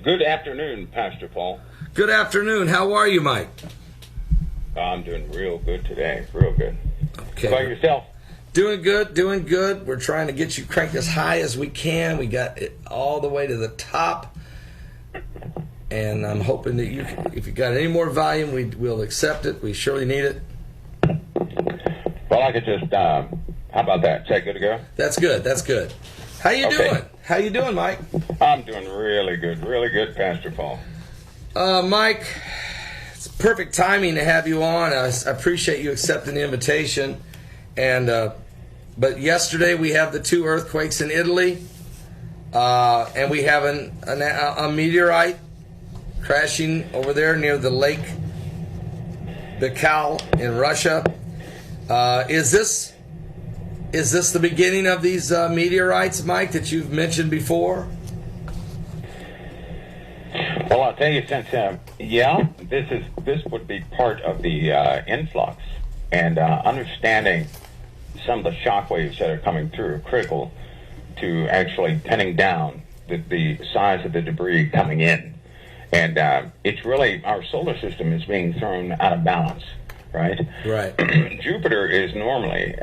Good afternoon, Pastor Paul. Good afternoon. How are you, Mike? I'm doing real good today. Real good. Okay. How about yourself? Doing good. We're trying to get you cranked as high as we can. We got it all the way to the top. And I'm hoping that if you got any more volume, we'll accept it. We surely need it. Well, I could just, how about that? Is that good to go? That's good. How you doing? How you doing, Mike? I'm doing really good, Pastor Paul. Mike, it's perfect timing to have you on. I appreciate you accepting the invitation. And but yesterday we have the 2 earthquakes in Italy, and we have a meteorite crashing over there near the Lake Baikal in Russia. Is this the beginning of these meteorites, Mike, that you've mentioned before? Well, I'll tell you, since this would be part of the influx, and understanding some of the shock waves that are coming through are critical to actually pinning down the size of the debris coming in. And it's really, our solar system is being thrown out of balance, right? Right. Jupiter is normally,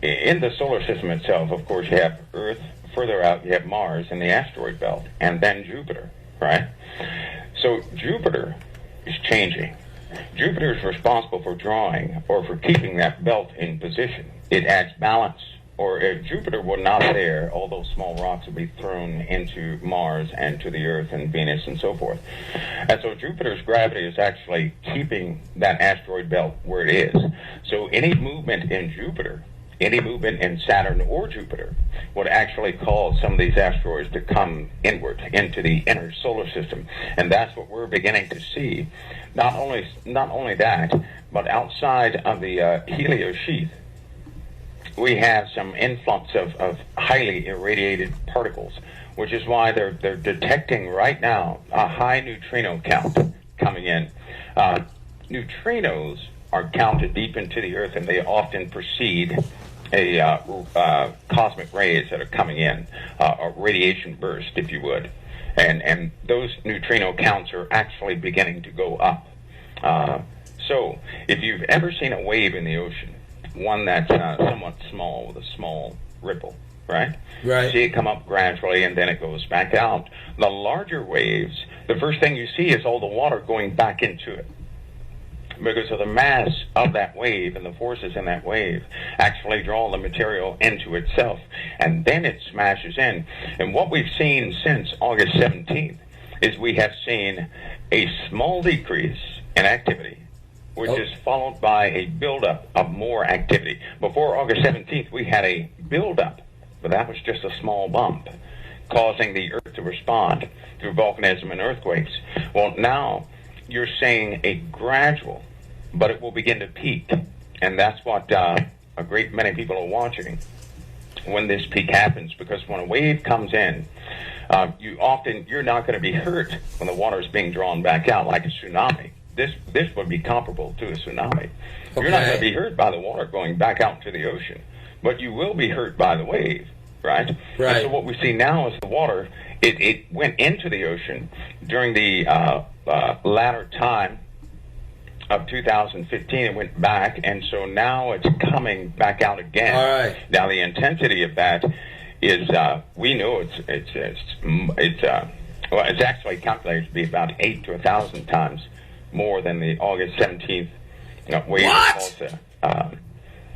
in the solar system itself, of course, you have Earth, further out you have Mars in the asteroid belt, and then Jupiter, right? So Jupiter is changing. Jupiter is responsible for drawing or for keeping that belt in position. It adds balance. Or if Jupiter were not there, all those small rocks would be thrown into Mars and to the Earth and Venus and so forth. And so Jupiter's gravity is actually keeping that asteroid belt where it is. So any movement in Jupiter, any movement in Saturn or Jupiter would actually cause some of these asteroids to come inward into the inner solar system. And that's what we're beginning to see. Not only that, but outside of the Helio sheath, we have some influx of highly irradiated particles, which is why they're detecting right now a high neutrino count coming in. Neutrinos are counted deep into the Earth, and they often precede a cosmic rays that are coming in, a radiation burst, if you would. And those neutrino counts are actually beginning to go up. So if you've ever seen a wave in the ocean, one that's somewhat small with a small ripple, right? Right. See it come up gradually and then it goes back out. The larger waves, the first thing you see is all the water going back into it, because of the mass of that wave and the forces in that wave actually draw the material into itself, and then it smashes in. And what we've seen since August 17th is we have seen a small decrease in activity, which is followed by a buildup of more activity. Before August 17th, we had a buildup, but that was just a small bump, causing the Earth to respond through volcanism and earthquakes. Well, now you're seeing a gradual, but it will begin to peak, and that's what a great many people are watching when this peak happens, because when a wave comes in, you're not going to be hurt when the water is being drawn back out like a tsunami. This would be comparable to a tsunami. Okay. You're not going to be hurt by the water going back out into the ocean, but you will be hurt by the wave, right? Right. And so what we see now is the water, it went into the ocean during the latter time of 2015. It went back, and so now it's coming back out again. All right. Now the intensity of that is, we know it's actually calculated to be about 8 to 1,000 times more than the August 17th wave. What?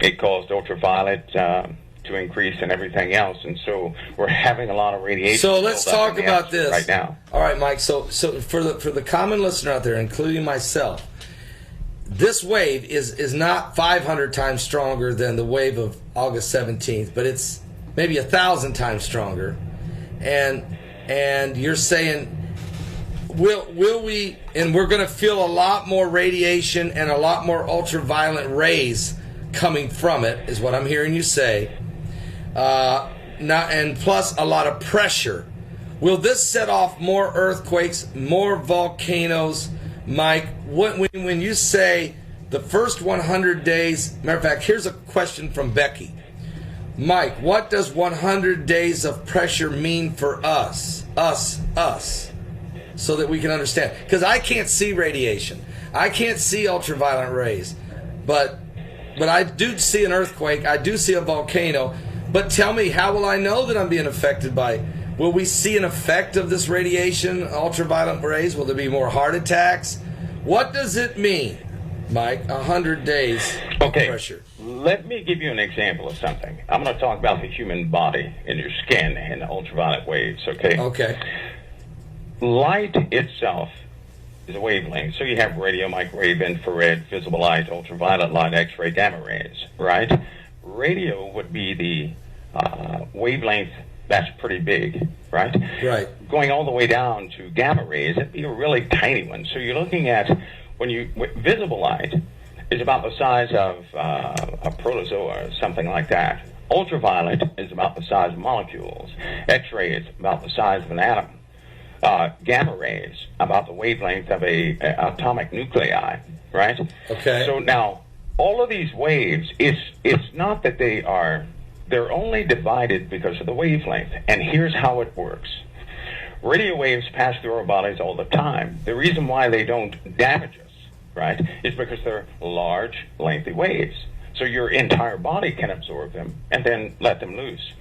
It caused ultraviolet to increase and everything else, and so we're having a lot of radiation. So let's talk about this right now. All right, Mike. So for the common listener out there, including myself, this wave is not 500 times stronger than the wave of August 17th, but it's maybe 1,000 times stronger. And you're saying, will we? And we're going to feel a lot more radiation and a lot more ultraviolet rays coming from it, is what I'm hearing you say. And plus a lot of pressure. Will this set off more earthquakes, more volcanoes? Mike, when you say the first 100 days, matter of fact, here's a question from Becky. Mike, what does 100 days of pressure mean for us? so that we can understand. Because I can't see radiation. I can't see ultraviolet rays. But I do see an earthquake. I do see a volcano. But tell me, how will I know that I'm being affected by? Will we see an effect of this radiation, ultraviolet rays? Will there be more heart attacks? What does it mean, Mike? 100 days of pressure. Let me give you an example of something. I'm going to talk about the human body and your skin and the ultraviolet waves, okay? Okay. Light itself is a wavelength. So you have radio, microwave, infrared, visible light, ultraviolet light, X-ray, gamma rays, right? Radio would be the wavelength that's pretty big, right? Right. Going all the way down to gamma rays, it'd be a really tiny one. So you're looking at, visible light is about the size of a protozoa or something like that. Ultraviolet is about the size of molecules. X-ray is about the size of an atom. Gamma rays about the wavelength of a atomic nuclei, right? Okay. So now, all of these waves, it's not that they're only divided because of the wavelength. And here's how it works. Radio waves pass through our bodies all the time. The reason why they don't damage us, right, is because they're large, lengthy waves. So your entire body can absorb them and then let them loose.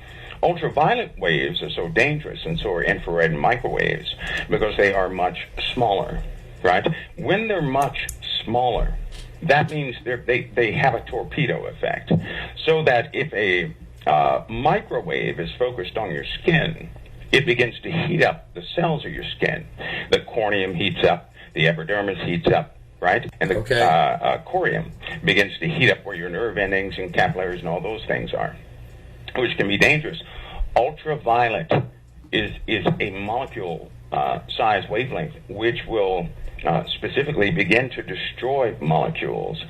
Ultraviolet waves are so dangerous, and so are infrared and microwaves, because they are much smaller, right? When they're much smaller, that means they have a torpedo effect. So that if a microwave is focused on your skin, it begins to heat up the cells of your skin. The corneum heats up, the epidermis heats up, right? And the corium begins to heat up where your nerve endings and capillaries and all those things are, which can be dangerous. Ultraviolet is a molecule size wavelength, which will specifically begin to destroy molecules.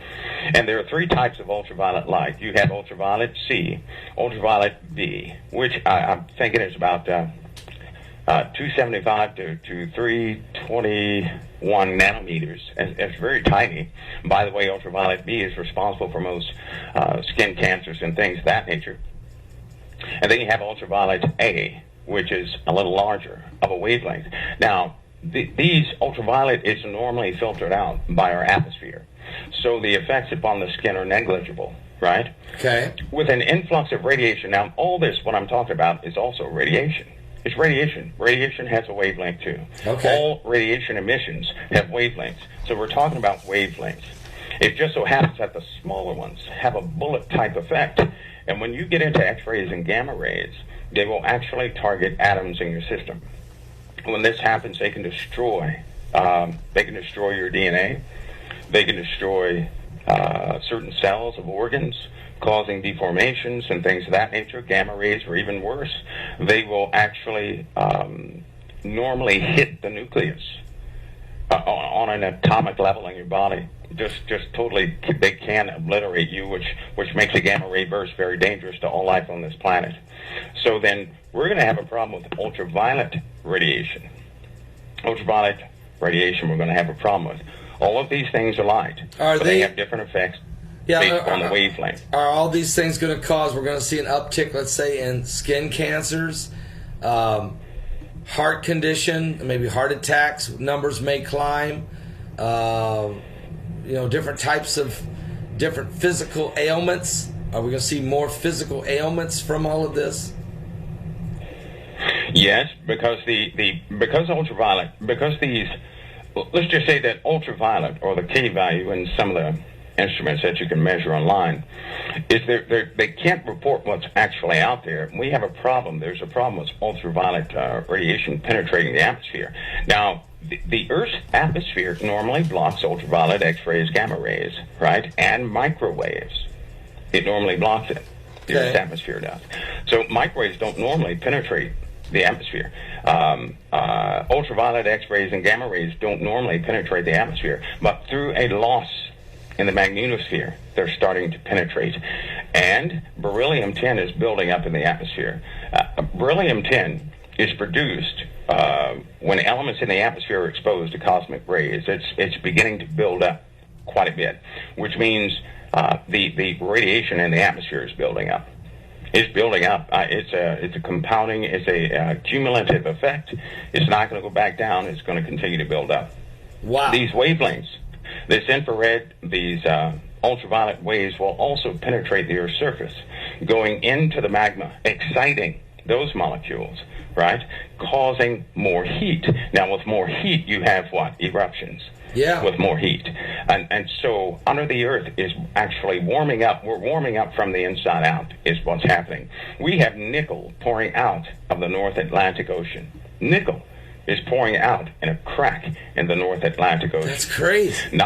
And there are three types of ultraviolet light. You have ultraviolet C, ultraviolet B, which I'm thinking is about 275 to 321 nanometers. It's very tiny. By the way, ultraviolet B is responsible for most skin cancers and things of that nature. And then you have ultraviolet A, which is a little larger of a wavelength. Now, these ultraviolet is normally filtered out by our atmosphere. So the effects upon the skin are negligible, right? Okay. With an influx of radiation, now all this, what I'm talking about, is also radiation. It's radiation. Radiation has a wavelength too. Okay. All radiation emissions have wavelengths. So we're talking about wavelengths. It just so happens that the smaller ones have a bullet type effect. And when you get into X-rays and gamma rays, they will actually target atoms in your system. When this happens, they can destroy your DNA. They can destroy certain cells of organs, causing deformations and things of that nature. Gamma rays are even worse. They will actually normally hit the nucleus on an atomic level in your body. Just totally, they can obliterate you, which makes a gamma ray burst very dangerous to all life on this planet. So then we're going to have a problem with ultraviolet radiation. Ultraviolet radiation we're going to have a problem with. All of these things are light. They have different effects based on the wavelength. Are all these things going to cause, we're going to see an uptick, let's say, in skin cancers, heart condition, maybe heart attacks, numbers may climb, different types of different physical ailments? Are we going to see more physical ailments from all of this? Yes, because let's just say that ultraviolet, or the K value in some of the instruments that you can measure online, is they can't report what's actually out there. We have a problem. There's a problem with ultraviolet radiation penetrating the atmosphere. Now, the Earth's atmosphere normally blocks ultraviolet, X-rays, gamma rays, right, and microwaves. It normally blocks it. The Earth's atmosphere does. So microwaves don't normally penetrate the atmosphere. Ultraviolet, X-rays, and gamma rays don't normally penetrate the atmosphere, but through a loss in the magnetosphere, they're starting to penetrate. And beryllium-10 is building up in the atmosphere. Beryllium-10 is produced when elements in the atmosphere are exposed to cosmic rays. It's beginning to build up quite a bit, which means the radiation in the atmosphere is building up. is building up. It's a compounding, it's a cumulative effect. It's not going to go back down. It's going to continue to build up. Wow. These wavelengths, this infrared, these ultraviolet waves will also penetrate the Earth's surface, going into the magma, exciting those molecules, right? Causing more heat. Now, with more heat, you have what? Eruptions. Yeah. With more heat. And so under the Earth is actually warming up. We're warming up from the inside out is what's happening. We have nickel pouring out of the North Atlantic Ocean. Nickel is pouring out in a crack in the North Atlantic Ocean. That's crazy.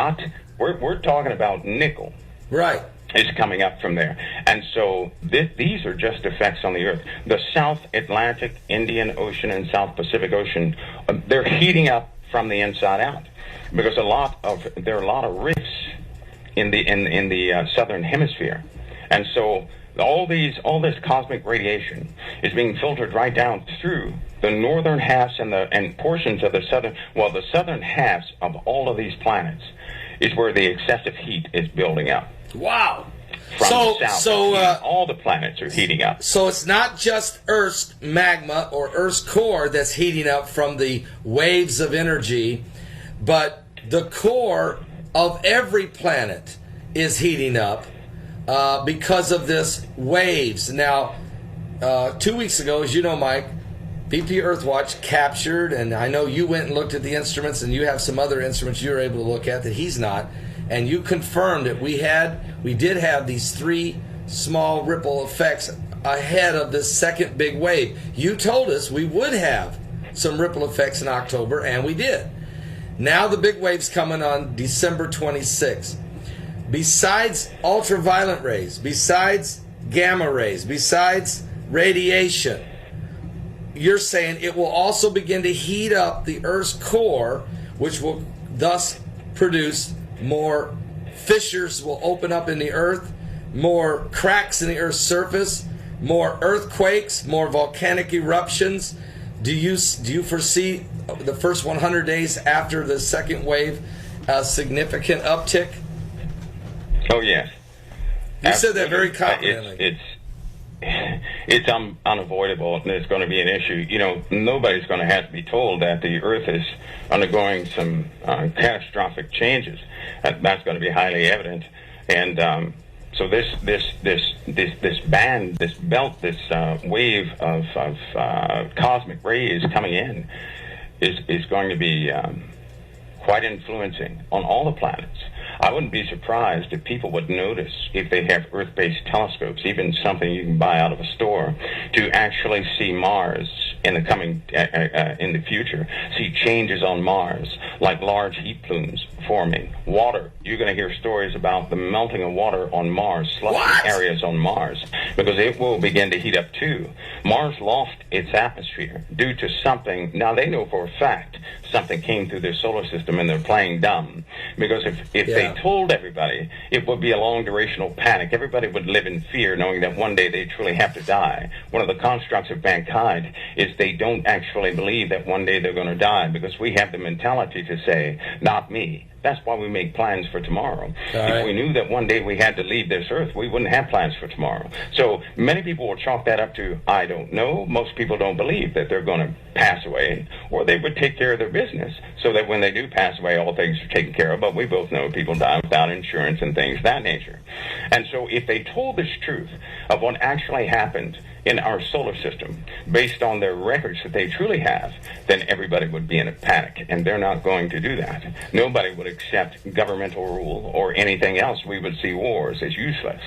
We're talking about nickel. Right. Is coming up from there. And so these are just effects on the Earth. The South Atlantic, Indian Ocean, and South Pacific Ocean, they're heating up from the inside out because there are a lot of rifts in the southern hemisphere. And so all this cosmic radiation is being filtered right down through the northern halves and portions of the southern halves of all of these planets is where the excessive heat is building up. Wow. From the south, all the planets are heating up. So it's not just Earth's magma or Earth's core that's heating up from the waves of energy, but the core of every planet is heating up because of this waves. Now, 2 weeks ago, as you know, Mike, BP Earthwatch captured, and I know you went and looked at the instruments, and you have some other instruments you were able to look at that he's not, and you confirmed that we did have these 3 small ripple effects ahead of this second big wave. You told us we would have some ripple effects in October, and we did. Now the big wave's coming on December 26th. Besides ultraviolet rays, besides gamma rays, besides radiation, you're saying it will also begin to heat up the Earth's core, which will thus produce more fissures will open up in the Earth, more cracks in the Earth's surface, more earthquakes, more volcanic eruptions. Do you foresee the first 100 days after the second wave a significant uptick? Oh, yes. You said that very confidently. It's unavoidable, and it's going to be an issue. You know, nobody's going to have to be told that the Earth is undergoing some catastrophic changes. That's going to be highly evident. And so this band, this belt, this wave of cosmic rays coming in is going to be quite influencing on all the planets. I wouldn't be surprised if people would notice, if they have Earth-based telescopes, even something you can buy out of a store, to actually see Mars in the coming in the future, see changes on Mars, like large heat plumes forming. Water, you're going to hear stories about the melting of water on Mars, slushy areas on Mars, because it will begin to heat up too. Mars lost its atmosphere due to something. Now they know for a fact something came through their solar system, and they're playing dumb, because if they told everybody, it would be a long durational panic. Everybody would live in fear, knowing that one day they truly have to die. One of the constructs of mankind is they don't actually believe that one day they're going to die, because we have the mentality to say, not me. That's why we make plans for tomorrow. If we knew that one day we had to leave this earth, we wouldn't have plans for tomorrow. So many people will chalk that up to, I don't know. Most people don't believe that they're going to pass away, or they would take care of their business so that when they do pass away, all things are taken care of. But we both know people die without insurance and things of that nature. And so if they told this truth of what actually happened in our solar system, based on their records that they truly have, then everybody would be in a panic, and they're not going to do that. Nobody would accept governmental rule or anything else. We would see wars as useless.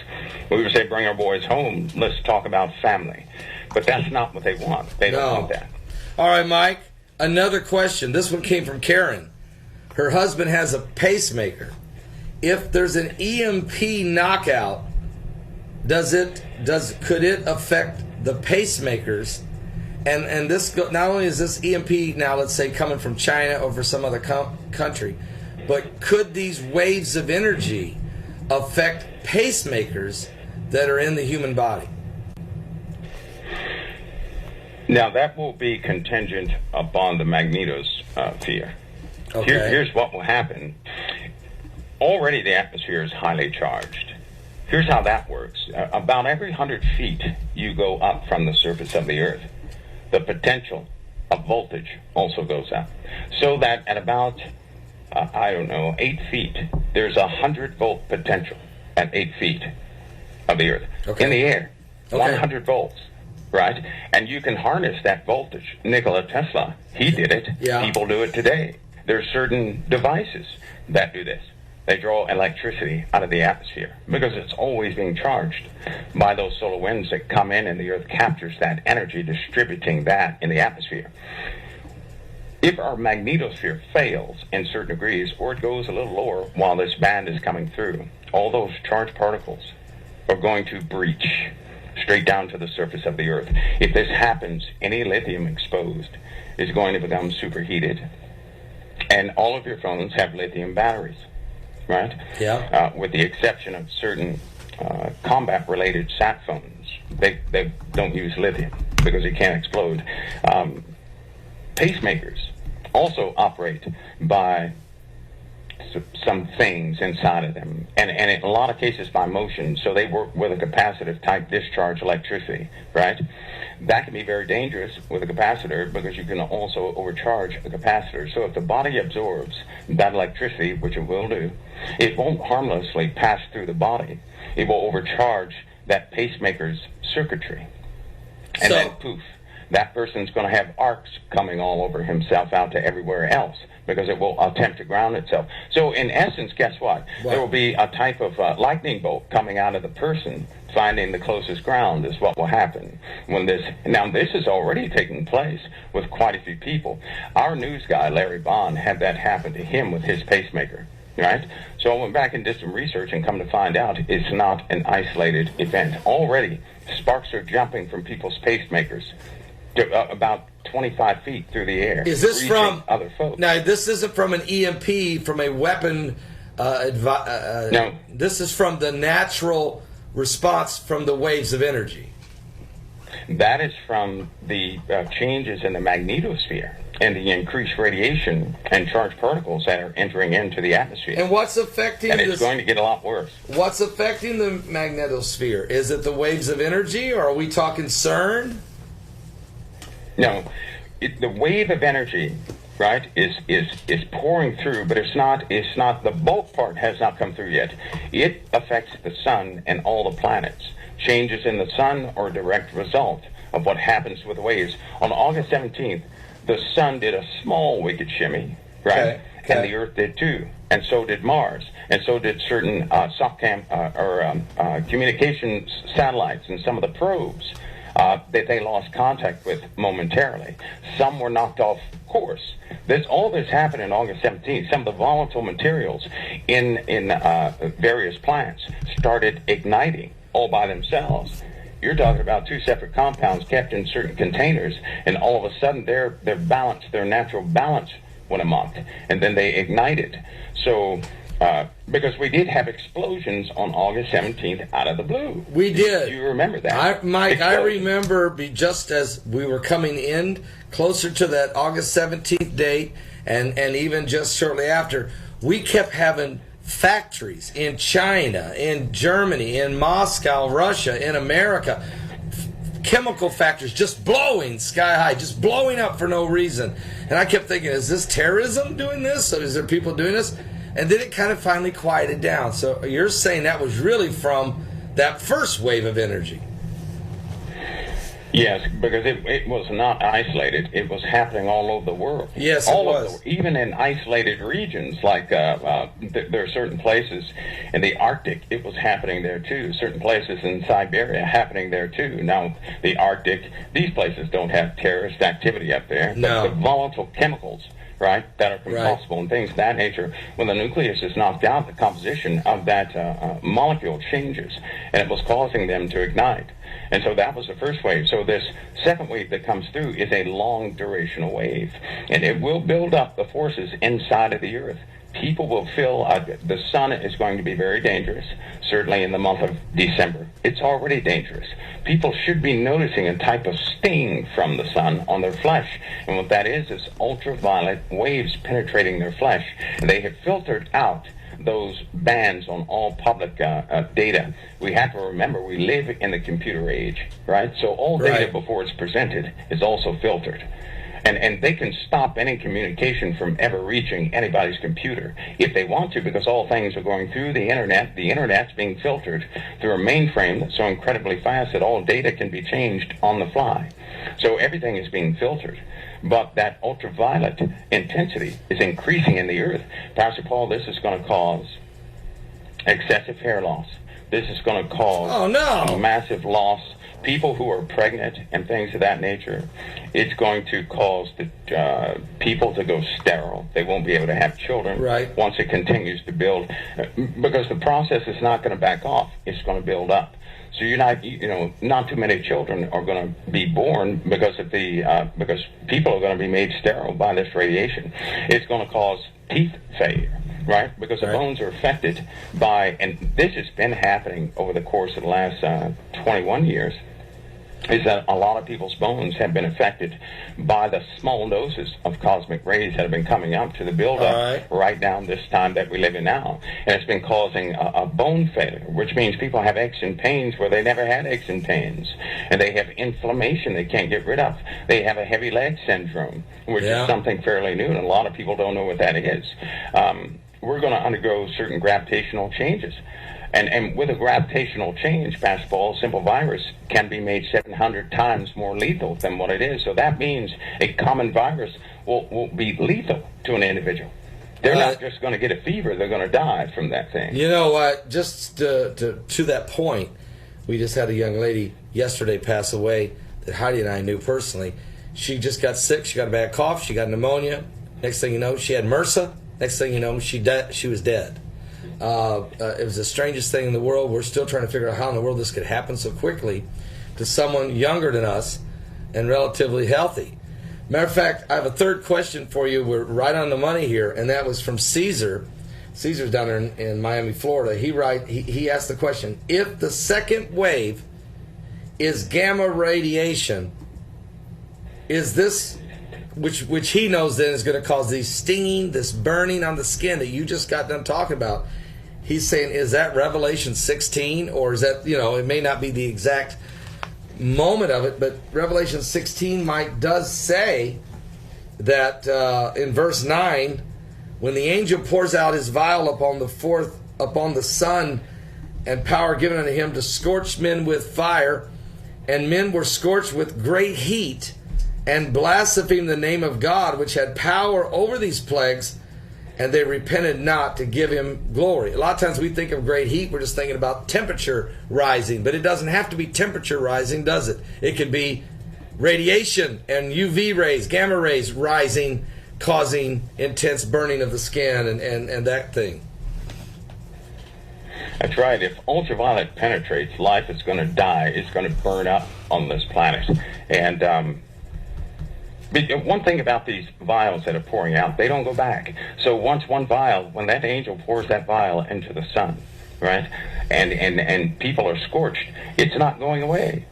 We would say, bring our boys home, let's talk about family. But that's not what they want. They don't want that. All right, Mike, another question. This one came from Karen. Her husband has a pacemaker. If there's an EMP knockout, could it affect the pacemakers? And this not only is this EMP now, let's say, coming from China or for some other country, but could these waves of energy affect pacemakers that are in the human body? Now, that will be contingent upon the magnetosphere. Okay. Here's what will happen. Already the atmosphere is highly charged. Here's how that works. About every 100 feet you go up from the surface of the Earth, the potential of voltage also goes up. So that at about, 8 feet, there's a 100-volt potential at 8 feet of the Earth. Okay. In the air, Okay. 100 volts, right? And you can harness that voltage. Nikola Tesla, he did it. Yeah. People do it today. There's certain devices that do this. They draw electricity out of the atmosphere because it's always being charged by those solar winds that come in, and the Earth captures that energy, distributing that in the atmosphere. If our magnetosphere fails in certain degrees, or it goes a little lower while this band is coming through, all those charged particles are going to breach straight down to the surface of the Earth. If this happens, any lithium exposed is going to become superheated, and all of your phones have lithium batteries, right? Yeah. With the exception of certain combat-related sat phones. They don't use lithium because it can't explode. Pacemakers also operate by some things inside of them, and in a lot of cases by motion, so they work with a capacitive type discharge electricity, right? That can be very dangerous with a capacitor because you can also overcharge a capacitor. So if the body absorbs that electricity, which it will do, it won't harmlessly pass through the body. It will overcharge that pacemaker's circuitry, and then poof, that person's going to have arcs coming all over himself out to everywhere else, because it will attempt to ground itself. So in essence, guess what? There will be a type of lightning bolt coming out of the person, finding the closest ground is what will happen when this. Now, this is already taking place with quite a few people. Our news guy, Larry Bond, had that happen to him with his pacemaker, right? So I went back and did some research and come to find out it's not an isolated event. Already, sparks are jumping from people's pacemakers to about 25 feet through the air. Is this from other folks? Now, this isn't from an EMP, from a weapon. No. This is from the natural response from the waves of energy. That is from the changes in the magnetosphere and the increased radiation and charged particles that are entering into the atmosphere. And what's affecting and it's going to get a lot worse. What's affecting the magnetosphere? Is it the waves of energy, or are we talking CERN? No, the wave of energy, right, is pouring through, but it's not. The bulk part has not come through yet. It affects the sun and all the planets. Changes in the sun are a direct result of what happens with the waves. On August 17th, the sun did a small wicked shimmy, right, Okay. and the Earth did too, and so did Mars, and so did certain communications satellites and some of the probes. That they lost contact with momentarily. Some were knocked off course. All this happened on August 17th. Some of the volatile materials in various plants started igniting all by themselves. You're talking about two separate compounds kept in certain containers, and all of a sudden their natural balance went amok, and then they ignited. So. Because we did have explosions on August 17th out of the blue. We did. Do you remember that? Mike, I remember just as we were coming in closer to that August 17th date, and even just shortly after, we kept having factories in China, in Germany, in Moscow, Russia, in America, chemical factories just blowing sky high, just blowing up for no reason. And I kept thinking, is this terrorism doing this? So is there people doing this? And then it kind of finally quieted down. So you're saying that was really from that first wave of energy. Yes, because it was not isolated. It was happening all over the world. Yes, it was. Even in isolated regions, like there are certain places in the Arctic, it was happening there too. Certain places in Siberia happening there too. Now, the Arctic, these places don't have terrorist activity up there. No. But the volatile chemicals, right, that are combustible and things of that nature, when the nucleus is knocked out, the composition of that molecule changes, and it was causing them to ignite. And so that was the first wave. So this second wave that comes through is a long durational wave, and it will build up the forces inside of the Earth. People will feel the sun is going to be very dangerous, certainly in the month of December. It's already dangerous. People should be noticing a type of sting from the sun on their flesh. And what that is ultraviolet waves penetrating their flesh. And they have filtered out those bans on all public data, we have to remember we live in the computer age, right? So all data before it's presented is also filtered. And they can stop any communication from ever reaching anybody's computer if they want to, because all things are going through the internet. The internet's being filtered through a mainframe that's so incredibly fast that all data can be changed on the fly. So everything is being filtered. But that ultraviolet intensity is increasing in the earth. Pastor Paul, this is going to cause excessive hair loss. This is going to cause a massive loss. People who are pregnant and things of that nature, it's going to cause the people to go sterile. They won't be able to have children once it continues to build, because the process is not going to back off. It's going to build up. So not too many children are going to be born because of because people are going to be made sterile by this radiation. It's going to cause teeth failure. Right, because the bones are affected by, and this has been happening over the course of the last 21 years, is that a lot of people's bones have been affected by the small doses of cosmic rays that have been coming up to the buildup right down this time that we live in now. And it's been causing a bone failure, which means people have aches and pains where they never had aches and pains. And they have inflammation they can't get rid of. They have a heavy leg syndrome, which is something fairly new, and a lot of people don't know what that is. We're going to undergo certain gravitational changes. And with a gravitational change, Pastor Paul, simple virus can be made 700 times more lethal than what it is. So that means a common virus will be lethal to an individual. They're not just going to get a fever. They're going to die from that thing. You know what? Just to that point, we just had a young lady yesterday pass away that Heidi and I knew personally. She just got sick. She got a bad cough. She got pneumonia. Next thing you know, she had MRSA. Next thing you know, she was dead. It was the strangest thing in the world. We're still trying to figure out how in the world this could happen so quickly to someone younger than us and relatively healthy. Matter of fact, I have a third question for you. We're right on the money here, and that was from Caesar. Caesar's down there in Miami, Florida. He asked the question, if the second wave is gamma radiation, is this... Which he knows then is going to cause these stinging, this burning on the skin that you just got done talking about. He's saying, is that Revelation 16, or is that, it may not be the exact moment of it, but Revelation 16 does say that in verse 9, when the angel pours out his vial upon the sun, and power given unto him to scorch men with fire, and men were scorched with great heat, and blasphemed the name of God, which had power over these plagues, and they repented not to give him glory. A lot of times we think of great heat, we're just thinking about temperature rising, but it doesn't have to be temperature rising, does it? It can be radiation and UV rays, gamma rays rising, causing intense burning of the skin and that thing. That's right. If ultraviolet penetrates, life is going to die. It's going to burn up on this planet. And one thing about these vials that are pouring out, they don't go back. So once one vial, when that angel pours that vial into the sun, right, and people are scorched, it's not going away.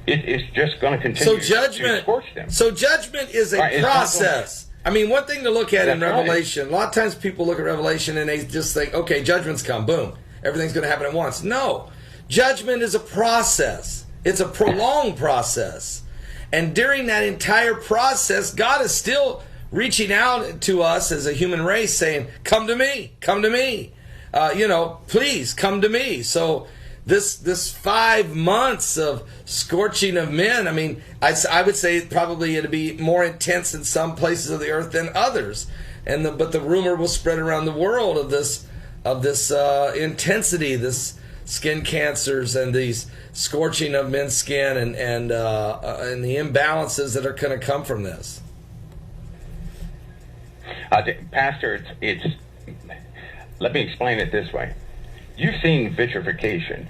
It's just going to continue to scorch them. So judgment is a process. I mean, one thing to look at in Revelation, a lot of times people look at Revelation and they just think, okay, judgment's come, boom, everything's going to happen at once. No, judgment is a process. It's a prolonged process. And during that entire process, God is still reaching out to us as a human race saying, come to me, please come to me. So this 5 months of scorching of men, I mean, I would say probably it'd be more intense in some places of the earth than others. But the rumor will spread around the world of this intensity, this skin cancers and these scorching of men's skin and the imbalances that are going to come from this. Pastor, let me explain it this way. You've seen vitrification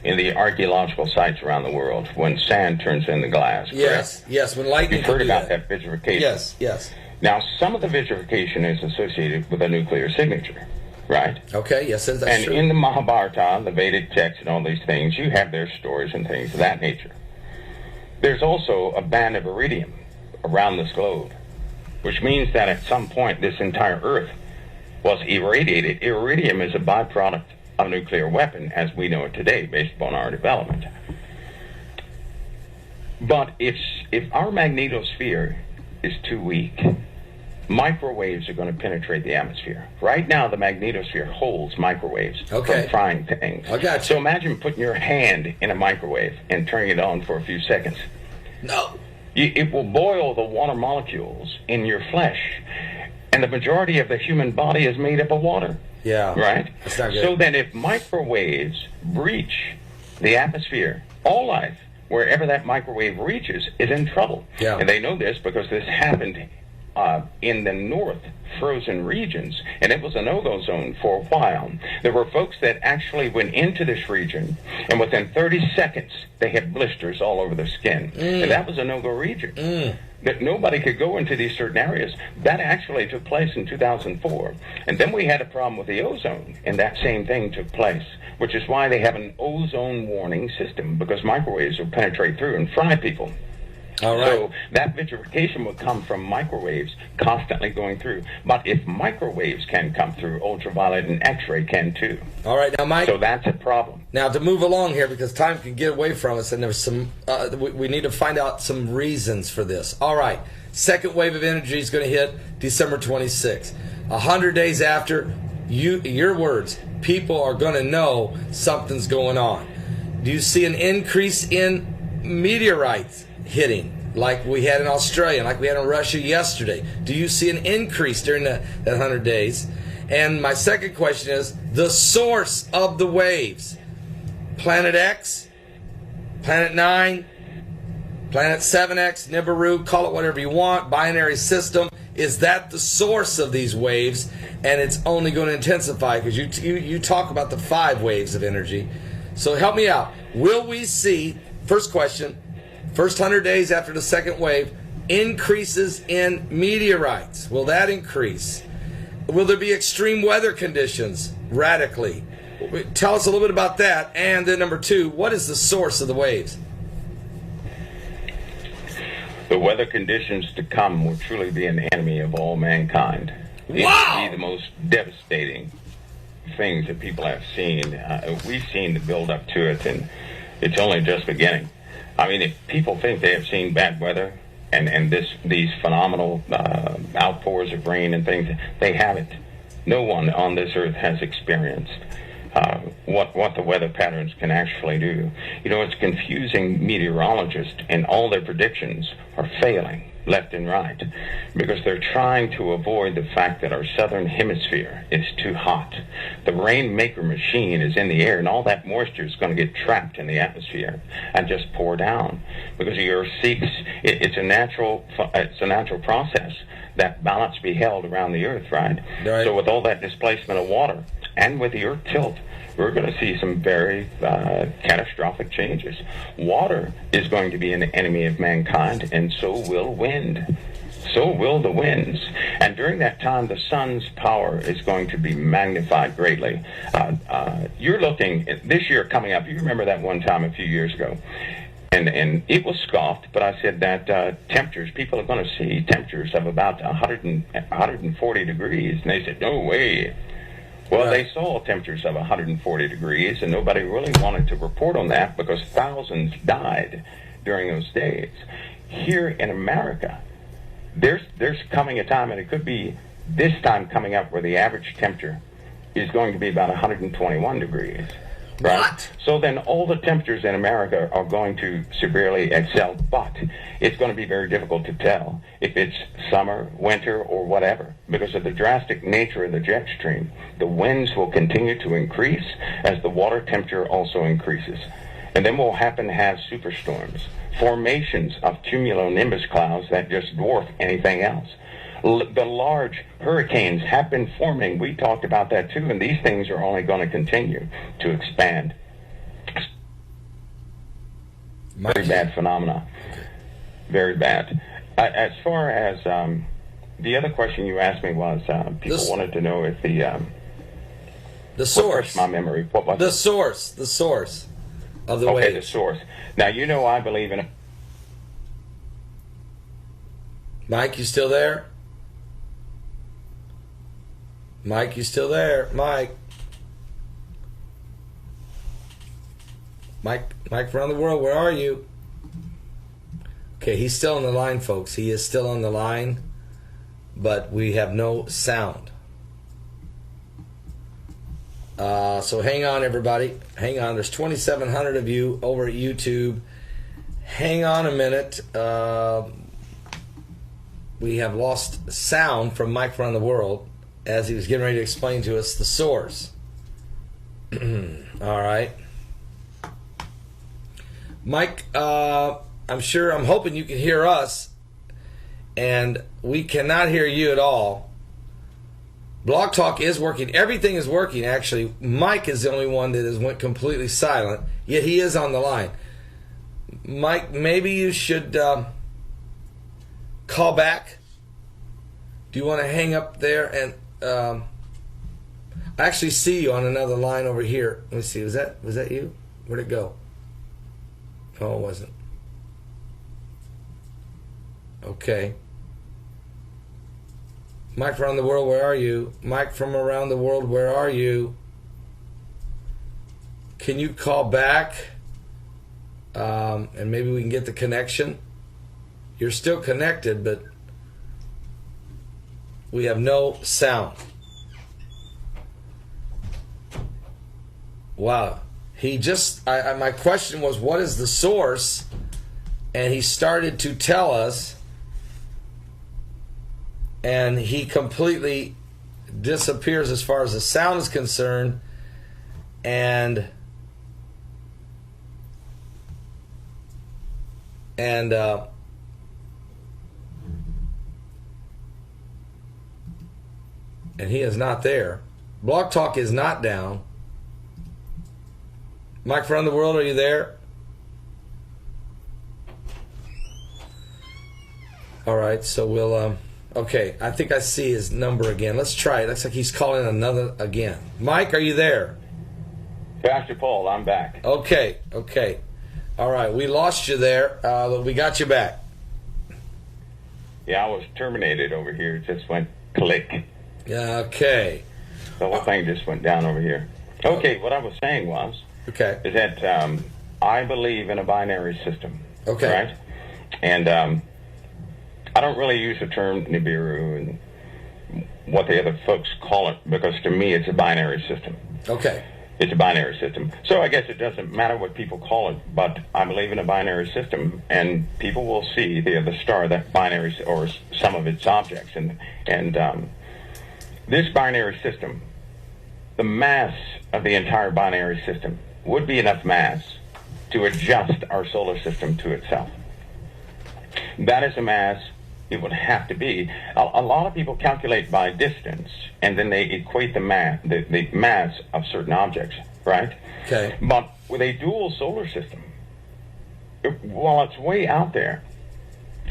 in the archaeological sites around the world when sand turns into glass. Yes, when lightning. You've heard about that vitrification. Yes. Now, some of the vitrification is associated with a nuclear signature. Right? Okay, yes, that's and true. In the Mahabharata, the Vedic text and all these things, you have their stories and things of that nature. There's also a band of iridium around this globe, which means that at some point this entire Earth was irradiated. Iridium is a byproduct of a nuclear weapon as we know it today, based upon our development. But if our magnetosphere is too weak, microwaves are going to penetrate the atmosphere. Right now, the magnetosphere holds microwaves from frying things. I got you. So imagine putting your hand in a microwave and turning it on for a few seconds. No. It will boil the water molecules in your flesh. And the majority of the human body is made up of water. Yeah. Right? That's not good. So then if microwaves breach the atmosphere, all life, wherever that microwave reaches, is in trouble. Yeah. And they know this because this happened in the north frozen regions, and it was a no-go zone for a while. There were folks that actually went into this region, and within 30 seconds, they had blisters all over their skin. And that was a no-go region. That nobody could go into these certain areas. That actually took place in 2004. And then we had a problem with the ozone, and that same thing took place, which is why they have an ozone warning system, because microwaves will penetrate through and fry people. All right. So that vitrification will come from microwaves constantly going through. But if microwaves can come through, ultraviolet and X-ray can too. All right, now, Mike. So that's a problem. Now, to move along here, because time can get away from us, and there's some, we need to find out some reasons for this. All right, second wave of energy is going to hit December 26th. 100 days after, your words, people are going to know something's going on. Do you see an increase in meteorites hitting, like we had in Australia, like we had in Russia yesterday? Do you see an increase during that 100 days? And my second question is the source of the waves. Planet X, Planet 9, Planet 7X, Nibiru, call it whatever you want, binary system. Is that the source of these waves? And it's only going to intensify, because you talk about the 5 waves of energy. So help me out. Will we see, first question, first 100 days after the second wave, increases in meteorites? Will that increase? Will there be extreme weather conditions radically? Tell us a little bit about that. And then number 2, what is the source of the waves? The weather conditions to come will truly be an enemy of all mankind. Wow! It will be the most devastating things that people have seen. We've seen the build up to it, and it's only just beginning. I mean, if people think they have seen bad weather and these phenomenal outpours of rain and things, they haven't. No one on this earth has experienced what the weather patterns can actually do. You know, it's confusing meteorologists, and all their predictions are failing left and right because they're trying to avoid the fact that our southern hemisphere is too hot. The rainmaker machine is in the air, and all that moisture is going to get trapped in the atmosphere and just pour down because the earth seeks it's a natural process that balance be held around the earth, right? So with all that displacement of water and with the earth tilt, we're going to see some very catastrophic changes. Water is going to be an enemy of mankind, and so will wind. So will the winds. And during that time, the sun's power is going to be magnified greatly. You're looking at this year coming up. You remember that one time a few years ago. And it was scoffed, but I said that temperatures, people are going to see temperatures of about 140 degrees. And they said, no way. Well, they saw temperatures of 140 degrees, and nobody really wanted to report on that because thousands died during those days. Here in America, there's coming a time, and it could be this time coming up, where the average temperature is going to be about 121 degrees. Right? What? So then all the temperatures in America are going to severely excel, but it's going to be very difficult to tell if it's summer, winter, or whatever. Because of the drastic nature of the jet stream, the winds will continue to increase as the water temperature also increases. And then we'll happen to have superstorms, formations of cumulonimbus clouds that just dwarf anything else. The large hurricanes have been forming. We talked about that too, and these things are only going to continue to expand. Very bad phenomena. Very bad. As far as the other question you asked me was, people wanted to know if the source. My memory. What was the source of the waves. Okay, the source. Now, you know I believe in Mike, you still there? Mike, you still there? Mike, Mike around the world, where are you? Okay, he's still on the line, folks. He is still on the line, but we have no sound. So hang on, everybody. Hang on. There's 2,700 of you over at YouTube. Hang on a minute. We have lost sound from Mike around the world as he was getting ready to explain to us the source. All right. Mike, I'm hoping you can hear us, and we cannot hear you at all. Blog Talk is working. Everything is working, actually. Mike is the only one that has went completely silent, yet he is on the line. Mike, maybe you should call back. Do you want to hang up there? And I actually see you on another line over here. Let me see. Was that you? Where'd it go? No, it wasn't. Okay. Mike from around the world, where are you? Mike from around the world, where are you? Can you call back? And maybe we can get the connection. You're still connected, but we have no sound. Wow. My question was, what is the source? And he started to tell us, and he completely disappears as far as the sound is concerned, and he is not there. Blog Talk is not down. Mike from the world, are you there? All right, so we'll okay, I think I see his number again. Let's try it. Looks like he's calling another again. Mike, are you there? Pastor Paul, I'm back. Okay. All right, we lost you there, but we got you back. Yeah, I was terminated over here. It just went click. Okay. The whole thing just went down over here. Okay, what I was saying was, is that I believe in a binary system. Okay. Right? And I don't really use the term Nibiru and what the other folks call it, because to me it's a binary system. Okay. It's a binary system. So I guess it doesn't matter what people call it, but I believe in a binary system, and people will see the star, that binary, or some of its objects. And this binary system, the mass of the entire binary system would be enough mass to adjust our solar system to itself. That is the mass it would have to be. A lot of people calculate by distance, and then they equate the mass of certain objects, right? Okay. But with a dual solar system, while it's way out there,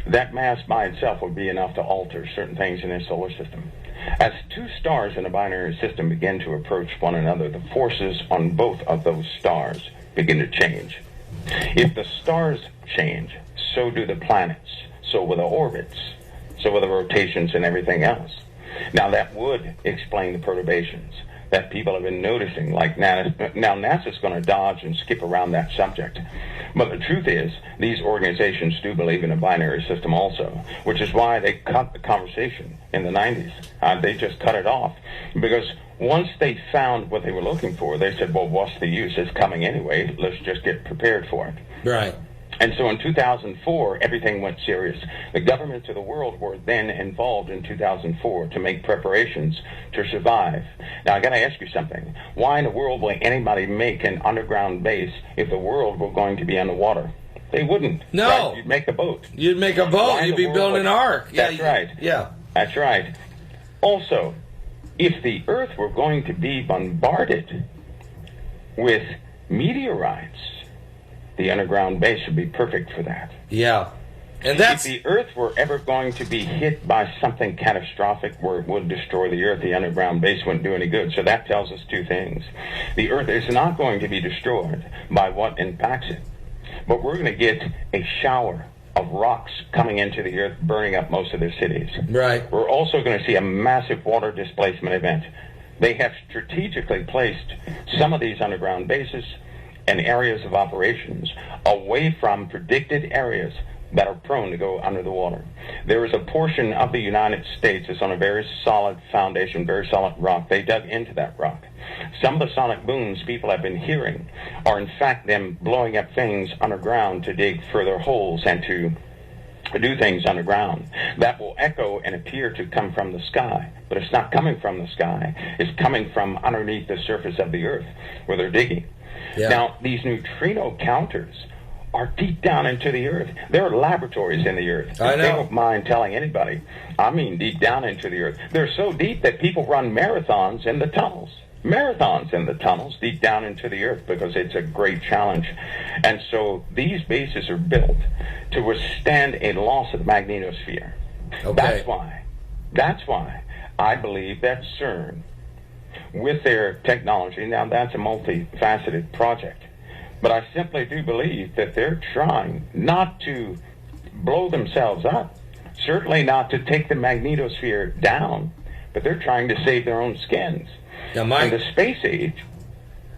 that mass by itself would be enough to alter certain things in the solar system. As two stars in a binary system begin to approach one another, the forces on both of those stars begin to change. If the stars change, so do the planets. So will the orbits, so will the rotations and everything else. Now that would explain the perturbations that people have been noticing. Like now NASA's going to dodge and skip around that subject. But the truth is, these organizations do believe in a binary system also, which is why they cut the conversation in the 90s. They just cut it off. Because once they found what they were looking for, they said, well, what's the use? It's coming anyway. Let's just get prepared for it. Right. And so in 2004, everything went serious. The governments of the world were then involved in 2004 to make preparations to survive. Now, I got to ask you something. Why in the world will anybody make an underground base if the world were going to be underwater? They wouldn't. No. Right? You'd make a boat. You'd make a boat. You'd be building an ark. That's right. Yeah. That's right. Also, if the Earth were going to be bombarded with meteorites, the underground base would be perfect for that. Yeah. And that's... If the Earth were ever going to be hit by something catastrophic where it would destroy the Earth, the underground base wouldn't do any good. So that tells us two things. The Earth is not going to be destroyed by what impacts it, but we're going to get a shower of rocks coming into the earth, burning up most of their cities. Right. We're also going to see a massive water displacement event. They have strategically placed some of these underground bases and areas of operations away from predicted areas that are prone to go under the water. There is a portion of the United States that's on a very solid foundation, very solid rock. They dug into that rock. Some of the sonic booms people have been hearing are in fact them blowing up things underground to dig further holes and to do things underground that will echo and appear to come from the sky. But it's not coming from the sky. It's coming from underneath the surface of the earth where they're digging. Yeah. Now, these neutrino counters are deep down into the earth. There are laboratories in the earth. I know. They don't mind telling anybody. I mean, deep down into the earth. They're so deep that people run marathons in the tunnels. Marathons in the tunnels deep down into the earth because it's a great challenge. And so these bases are built to withstand a loss of the magnetosphere. Okay. That's why I believe that CERN, with their technology, now that's a multifaceted project, but I simply do believe that they're trying not to blow themselves up, certainly not to take the magnetosphere down, but they're trying to save their own skins. Now, Mike, in the space age,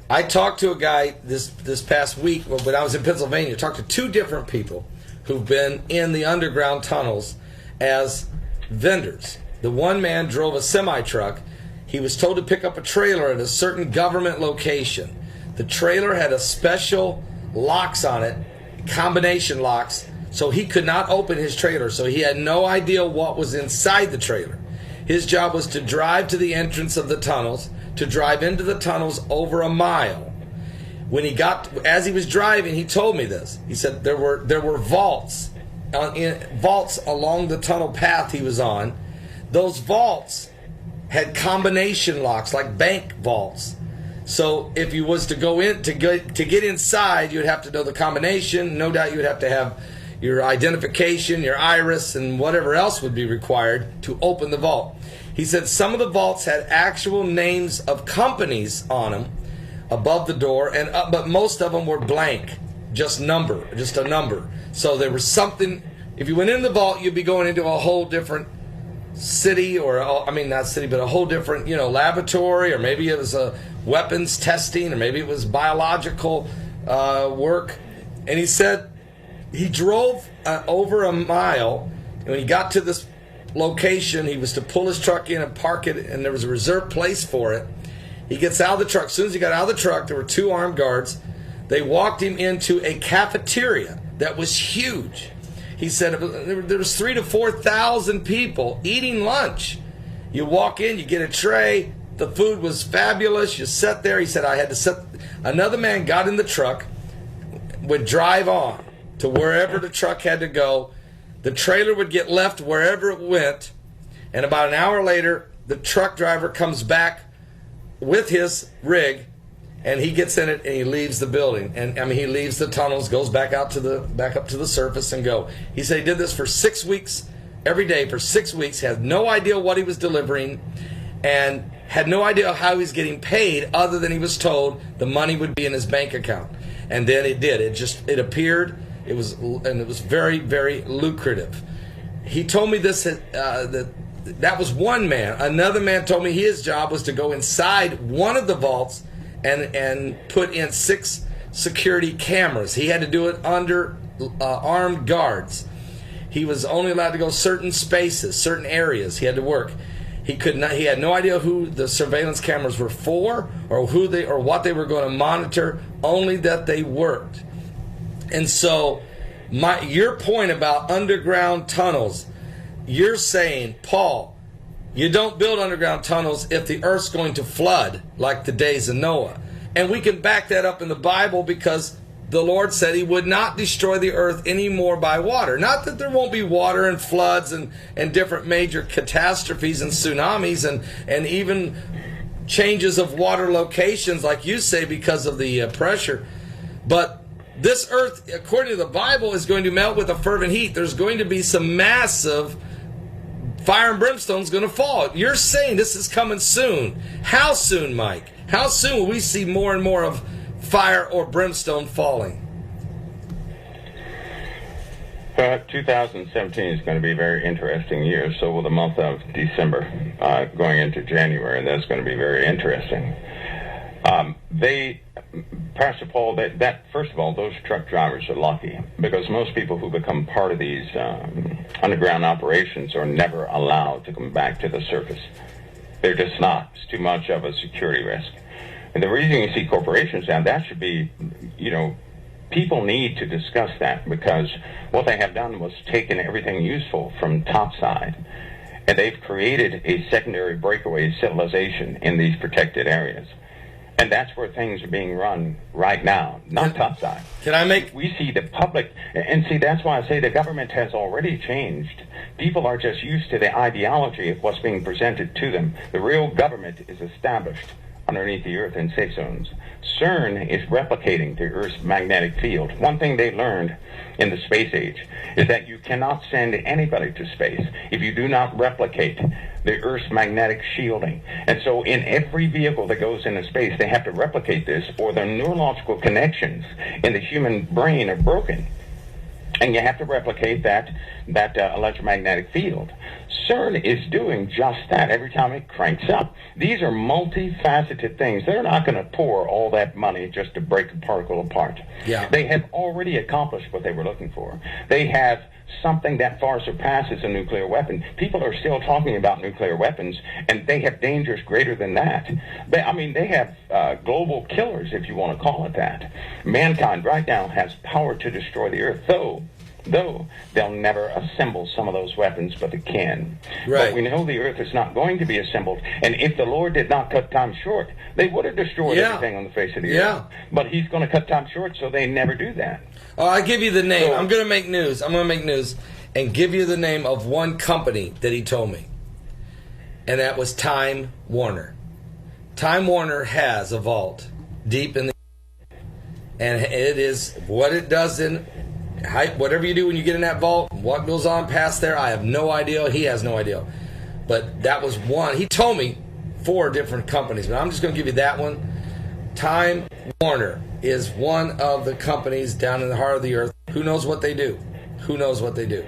I talked to a guy this past week when I was in Pennsylvania. Talked to two different people who've been in the underground tunnels as vendors. The one man drove a semi-truck. He was told to pick up a trailer at a certain government location. The trailer had a special locks on it, combination locks, so he could not open his trailer. So he had no idea what was inside the trailer. His job was to drive to the entrance of the tunnels, to drive into the tunnels over a mile. When he got, as he was driving, he told me this. He said there were vaults along the tunnel path he was on. Those vaults had combination locks, like bank vaults. So if you was to go in to get inside, you'd have to know the combination. No doubt you would have to have your identification, your iris, and whatever else would be required to open the vault. He said some of the vaults had actual names of companies on them above the door, but most of them were blank, just a number. So there was something. If you went in the vault, you'd be going into a whole different city, not city, but a whole different, laboratory, or maybe it was a weapons testing, or maybe it was biological work. And he said he drove over a mile, and when he got to this location, he was to pull his truck in and park it, and there was a reserved place for it. He gets out of the truck. As soon as he got out of the truck, there were two armed guards. They walked him into a cafeteria that was huge. He said there was 3,000 to 4,000 people eating lunch. You walk in, you get a tray. The food was fabulous. You sat there. He said, I had to sit. Another man got in the truck, would drive on to wherever the truck had to go. The trailer would get left wherever it went. And about an hour later, the truck driver comes back with his rig, and he gets in it and he leaves the building. And he leaves the tunnels, goes back up to the surface and go. He said he did this for 6 weeks, every day for 6 weeks, had no idea what he was delivering, and had no idea how he was getting paid, other than he was told the money would be in his bank account. And then it did. It appeared. It was very, very lucrative. He told me this that was one man. Another man told me his job was to go inside one of the vaults and put in 6 security cameras. He had to do it under armed guards. He was only allowed to go certain spaces, certain areas. He had to work. He could not. He had no idea who the surveillance cameras were for, or what they were going to monitor. Only that they worked. And so, your point about underground tunnels, you're saying, Paul, you don't build underground tunnels if the earth's going to flood like the days of Noah. And we can back that up in the Bible, because the Lord said he would not destroy the earth anymore by water. Not that there won't be water and floods and different major catastrophes and tsunamis and even changes of water locations, like you say, because of the pressure. But this earth, according to the Bible, is going to melt with a fervent heat. There's going to be some massive fire and brimstone is going to fall. You're saying this is coming soon. How soon, Mike? How soon will we see more and more of fire or brimstone falling? 2017 is going to be a very interesting year. So will the month of December, going into January, and that's going to be very interesting. Pastor Paul, that first of all, those truck drivers are lucky, because most people who become part of these underground operations are never allowed to come back to the surface. They're just not. It's too much of a security risk. And the reason you see corporations down, that should be, people need to discuss that, because what they have done was taken everything useful from topside, and they've created a secondary breakaway civilization in these protected areas. And that's where things are being run right now, not topside. Can I make... We see the public, and see, that's why I say the government has already changed. People are just used to the ideology of what's being presented to them. The real government is established underneath the earth in safe zones. CERN is replicating the Earth's magnetic field. One thing they learned in the space age is that you cannot send anybody to space if you do not replicate the Earth's magnetic shielding. And so in every vehicle that goes into space, they have to replicate this, or the neurological connections in the human brain are broken. And you have to replicate that electromagnetic field. CERN is doing just that every time it cranks up. These are multifaceted things. They're not going to pour all that money just to break a particle apart. Yeah. They have already accomplished what they were looking for. They have something that far surpasses a nuclear weapon. People are still talking about nuclear weapons, and they have dangers greater than that. They have global killers, if you want to call it that. Mankind right now has power to destroy the earth, though they'll never assemble some of those weapons, but they can. Right. But we know the earth is not going to be assembled, and if the Lord did not cut time short, they would have destroyed everything on the face of the earth. But he's going to cut time short, so they never do that. Oh, I give you the name. I'm going to make news. And give you the name of one company that he told me. And that was Time Warner. Time Warner has a vault deep in the... And it is what it does in... Whatever you do when you get in that vault, what goes on past there, I have no idea. He has no idea. But that was one. He told me 4 different companies, but I'm just going to give you that one. Time Warner is one of the companies down in the heart of the earth. Who knows what they do? Who knows what they do?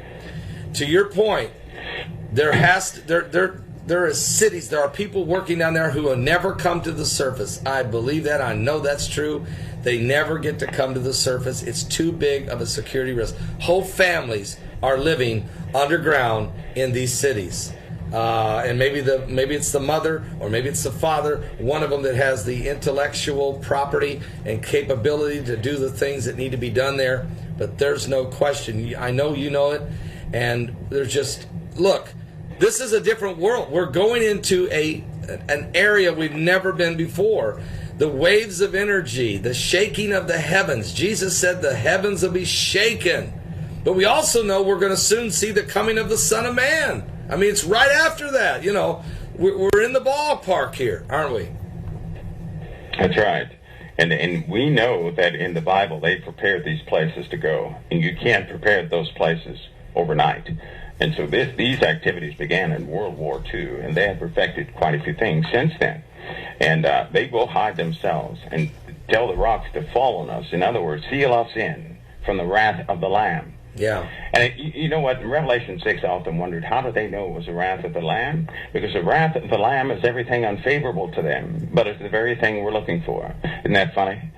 To your point, there are cities, there are people working down there who will never come to the surface. I believe that. I know that's true. They never get to come to the surface. It's too big of a security risk. Whole families are living underground in these cities. And maybe it's the mother or maybe it's the father, one of them that has the intellectual property and capability to do the things that need to be done there. But there's no question. I know you know it. And there's just, look, this is a different world. We're going into an area we've never been before. The waves of energy, the shaking of the heavens. Jesus said the heavens will be shaken. But we also know we're going to soon see the coming of the Son of Man. I mean, it's right after that. We're in the ballpark here, aren't we? That's right. And we know that in the Bible they prepared these places to go. And you can't prepare those places overnight. And so these activities began in World War II, and they have perfected quite a few things since then. And they will hide themselves and tell the rocks to fall on us. In other words, seal us in from the wrath of the Lamb. Yeah. And you know what? In Revelation 6, I often wondered, how do they know it was the wrath of the Lamb? Because the wrath of the Lamb is everything unfavorable to them, but it's the very thing we're looking for. Isn't that funny?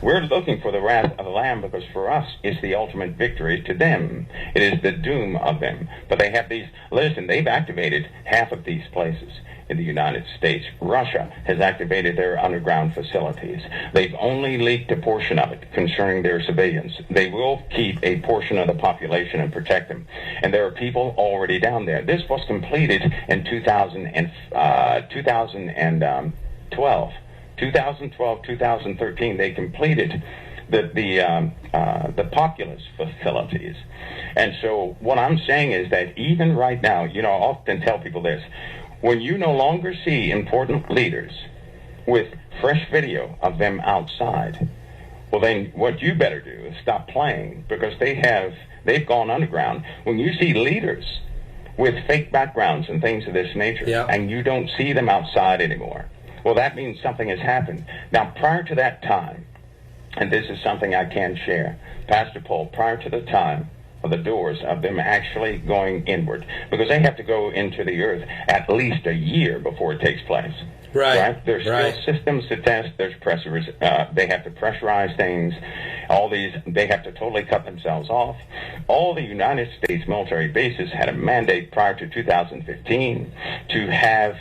We're looking for the wrath of the Lamb because for us, it's the ultimate victory. To them, it is the doom of them. But they have these, listen, they've activated half of these places in the United States. Russia has activated their underground facilities. They've only leaked a portion of it concerning their civilians. They will keep a portion of the population and protect them. And there are people already down there. This was completed in 2012, 2013. They completed the populous facilities. And so what I'm saying is that even right now, I often tell people this, when you no longer see important leaders with fresh video of them outside, well then what you better do is stop playing, because they've gone underground. When you see leaders with fake backgrounds and things of this nature, and you don't see them outside anymore, well that means something has happened. Now prior to that time, and this is something I can share, Pastor Paul, prior to the time the doors of them actually going inward, because they have to go into the earth at least a year before it takes place. Right. There's still systems to test. There's pressures. They have to pressurize things. All these, they have to totally cut themselves off. All the United States military bases had a mandate prior to 2015 to have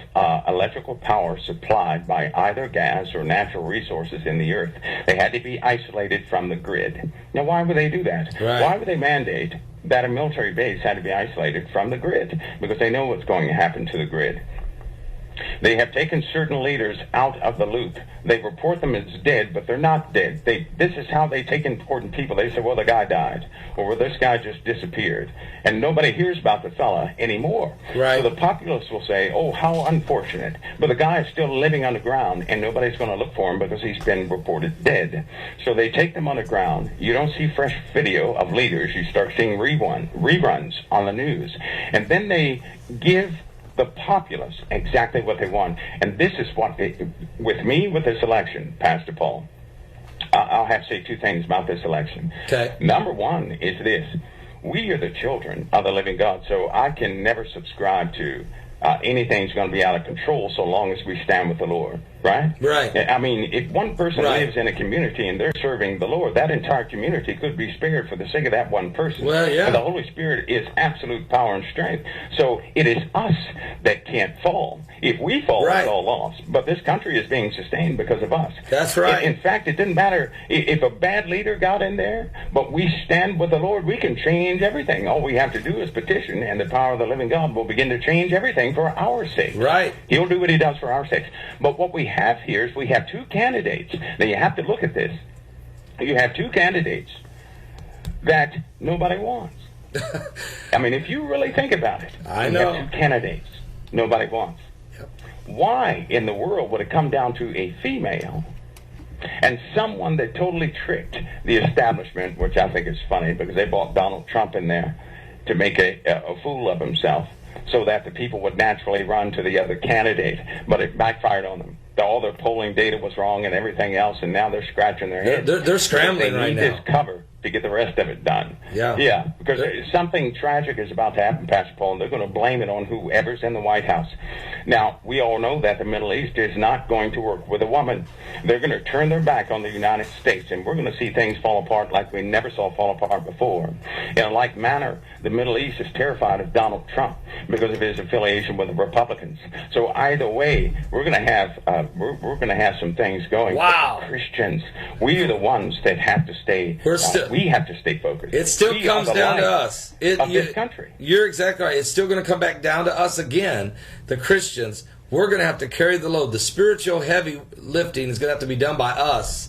electrical power supplied by either gas or natural resources in the earth. They had to be isolated from the grid. Now, why would they do that? Right. Why would they mandate that a military base had to be isolated from the grid? Because they know what's going to happen to the grid. They have taken certain leaders out of the loop. They report them as dead, but they're not dead. This is how they take important people. They say, well, the guy died, or well, this guy just disappeared. And nobody hears about the fella anymore. Right. So the populace will say, oh, how unfortunate. But the guy is still living underground, and nobody's going to look for him because he's been reported dead. So they take them underground. You don't see fresh video of leaders. You start seeing reruns on the news. And then they give the populace exactly what they want. And this is what with this election, Pastor Paul, I'll have to say two things about this election. Okay. Number one is this: we are the children of the living God, so I can never subscribe to anything's going to be out of control so long as we stand with the Lord, right? Right. I mean, if one person lives in a community and they're serving the Lord, that entire community could be spared for the sake of that one person. Well, yeah. And the Holy Spirit is absolute power and strength. So it is us that can't fall. If we fall, it's all lost. But this country is being sustained because of us. That's right. In fact, it didn't matter if a bad leader got in there, but we stand with the Lord, we can change everything. All we have to do is petition, and the power of the living God will begin to change everything for our sake. Right. He'll do what he does for our sakes. But what we have here is we have two candidates. Now, you have to look at this. You have two candidates that nobody wants. I mean, if you really think about it, I you know. have two candidates nobody wants. Why in the world would it come down to a female and someone that totally tricked the establishment, which I think is funny because they brought Donald Trump in there to make a fool of himself so that the people would naturally run to the other candidate, but it backfired on them. All their polling data was wrong and everything else, and now they're scratching their heads. They're scrambling right now. They need this cover to get the rest of it done. Yeah, because something tragic is about to happen, Pastor Paul, and they're going to blame it on whoever's in the White House. Now, we all know that the Middle East is not going to work with a woman. They're going to turn their back on the United States, and we're going to see things fall apart like we never saw fall apart before. In a like manner, the Middle East is terrified of Donald Trump because of his affiliation with the Republicans. So either way, we're going to have some things going. Wow. But Christians, we are the ones that have to stay. We have to stay focused. It still comes down to us. This country. You're exactly right. It's still going to come back down to us again, the Christians. We're going to have to carry the load. The spiritual heavy lifting is going to have to be done by us.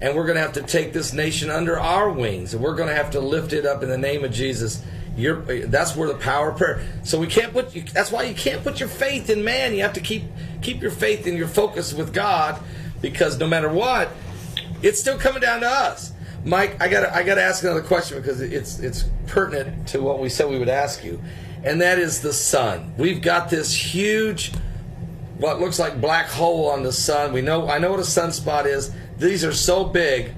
And we're going to have to take this nation under our wings. And we're going to have to lift it up in the name of Jesus. That's where the power of prayer. So we can't that's why you can't put your faith in man. You have to keep your faith and your focus with God, because no matter what, it's still coming down to us. Mike, I got to ask another question because it's pertinent to what we said we would ask you, and that is the sun. We've got this huge, what looks like black hole on the sun. I know what a sunspot is. These are so big.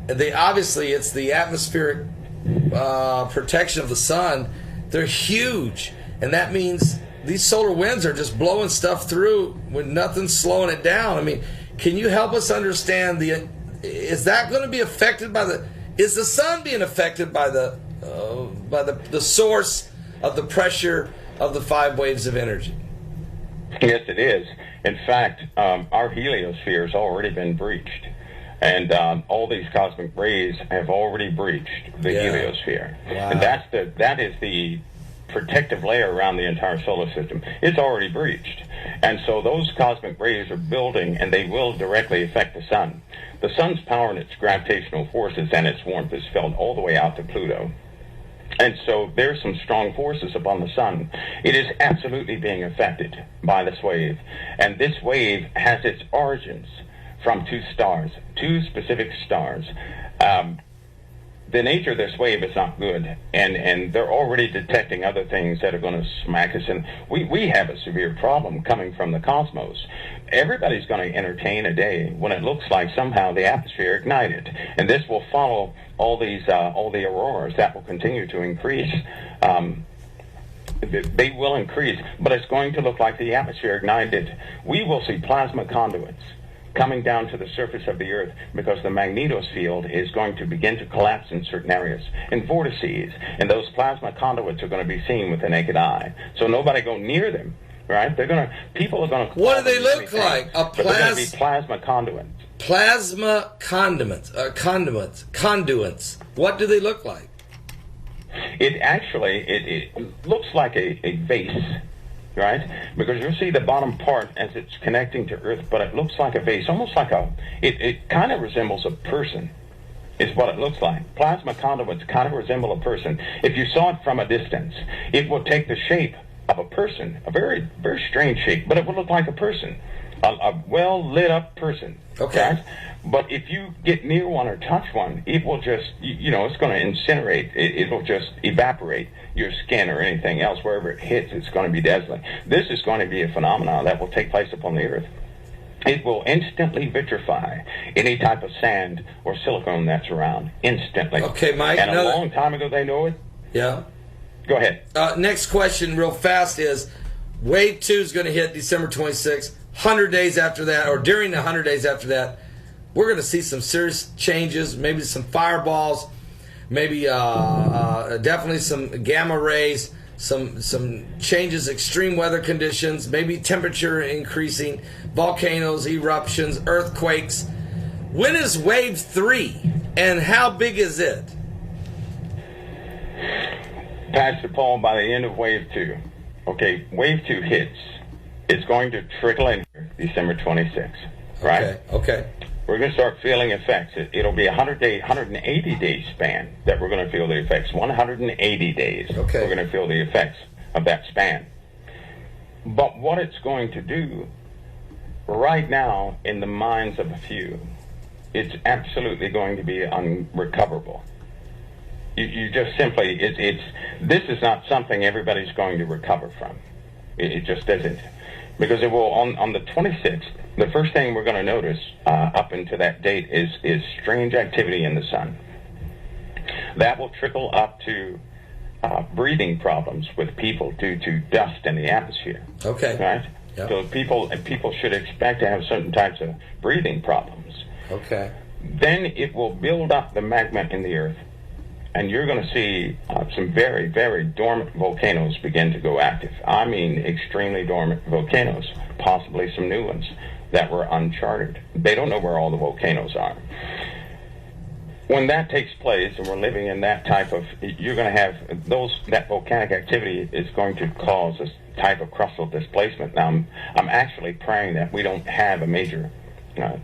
Obviously it's the atmospheric protection of the sun. They're huge, and that means these solar winds are just blowing stuff through with nothing slowing it down. I mean, can you help us understand is that going to be affected by is the sun being affected by the source of the pressure of the 5 waves of energy? Yes, it is. In fact, our heliosphere has already been breached. And all these cosmic rays have already breached the heliosphere. Wow. And that is the protective layer around the entire solar system. It's already breached. And so those cosmic rays are building, and they will directly affect the sun. The sun's power and its gravitational forces and its warmth is felt all the way out to Pluto. And so there's some strong forces upon the sun. It is absolutely being affected by this wave. And this wave has its origins from two specific stars. The nature of this wave is not good, and they're already detecting other things that are going to smack us. And we have a severe problem coming from the cosmos, everybody's going to entertain a day when it looks like somehow the atmosphere ignited, and this will follow all the auroras that will continue to increase. They will increase, but it's going to look like the atmosphere ignited. We will see plasma conduits coming down to the surface of the Earth because the magnetosphere is going to begin to collapse in certain areas, in vortices, and those plasma conduits are going to be seen with the naked eye. So nobody go near them, right? People are going to. What do they look like? They're going to be plasma conduits. Plasma conduits. What do they look like? It looks like a vase, right? Because you'll see the bottom part as it's connecting to Earth, but it looks like a vase, almost like it kind of resembles a person, is what it looks like. Plasma conduits kind of resemble a person. If you saw it from a distance, it will take the shape of a person, a very, very strange shape, but it will look like a person, a well-lit up person. Okay. Right? But if you get near one or touch one, it will just, it's going to incinerate. It will just evaporate your skin or anything else. Wherever it hits, it's going to be deadly. This is going to be a phenomenon that will take place upon the Earth. It will instantly vitrify any type of sand or silicone that's around, instantly. Okay, Mike. And a long time ago, they know it. Yeah. Go ahead. Next question real fast is, Wave 2 is going to hit December 26th. 100 days after that, or during the 100 days after that, we're going to see some serious changes, maybe some fireballs, maybe definitely some gamma rays, some changes, extreme weather conditions, maybe temperature increasing, volcanoes, eruptions, earthquakes. When is Wave 3, and how big is it? Pastor Paul, by the end of Wave 2, okay, Wave 2 hits. It's going to trickle in here December 26th, right? Okay. We're going to start feeling effects. It'll be a 180-day span that we're going to feel the effects. 180 days. Okay. We're going to feel the effects of that span. But what it's going to do right now in the minds of a few, it's absolutely going to be unrecoverable. You just simply, this is not something everybody's going to recover from. It just isn't. Because it will, on the 26th, the first thing we're going to notice up until that date is strange activity in the sun. That will trickle up to breathing problems with people due to dust in the atmosphere. Okay. Right? Yep. So people should expect to have certain types of breathing problems. Okay. Then it will build up the magma in the earth. And you're going to see some very, very dormant volcanoes begin to go active. I mean extremely dormant volcanoes, possibly some new ones that were uncharted. They don't know where all the volcanoes are. When that takes place and we're living in that type of, you're going to have that volcanic activity is going to cause this type of crustal displacement. Now, I'm actually praying that we don't have a major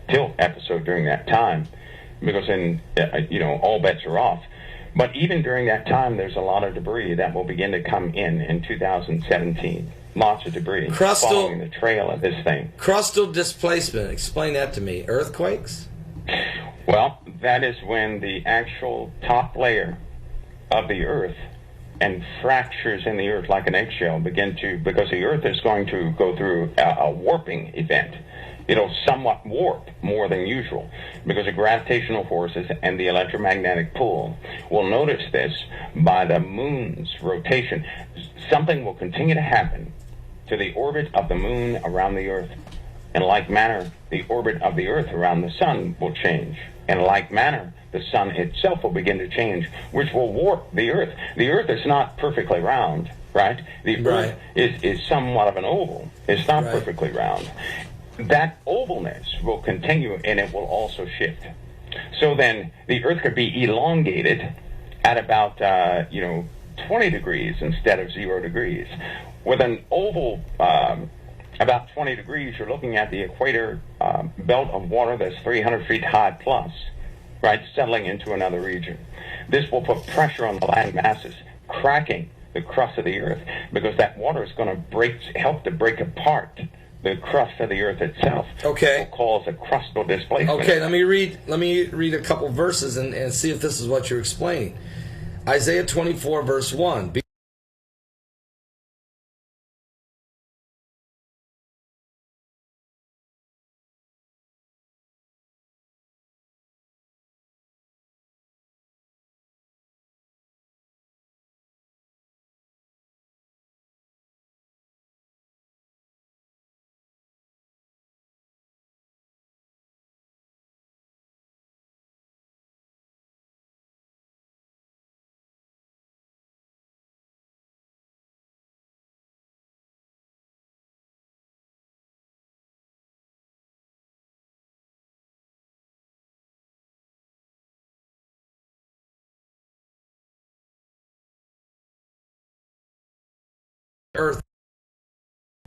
tilt episode during that time, because then, all bets are off. But even during that time, there's a lot of debris that will begin to come in 2017. Lots of debris following the trail of this thing. Crustal displacement. Explain that to me. Earthquakes? Well, that is when the actual top layer of the Earth and fractures in the Earth like an eggshell because the Earth is going to go through a warping event. It'll somewhat warp more than usual because of gravitational forces and the electromagnetic pull. We'll notice this by the moon's rotation. Something will continue to happen to the orbit of the moon around the Earth. In like manner, the orbit of the Earth around the sun will change. In like manner, the sun itself will begin to change, which will warp the Earth. The Earth is not perfectly round, right? The Earth is somewhat of an oval. It's not perfectly round. That ovalness will continue, and it will also shift. So then the Earth could be elongated at about 20 degrees instead of 0 degrees. With an oval about 20 degrees, you're looking at the equator belt of water that's 300 feet high plus, right, settling into another region. This will put pressure on the land masses, cracking the crust of the Earth, because that water is going to help to break apart the crust of the Earth itself. Okay. Will cause a crustal displacement. Okay, let me read a couple verses and see if this is what you're explaining. Isaiah 24, verse 1. earth.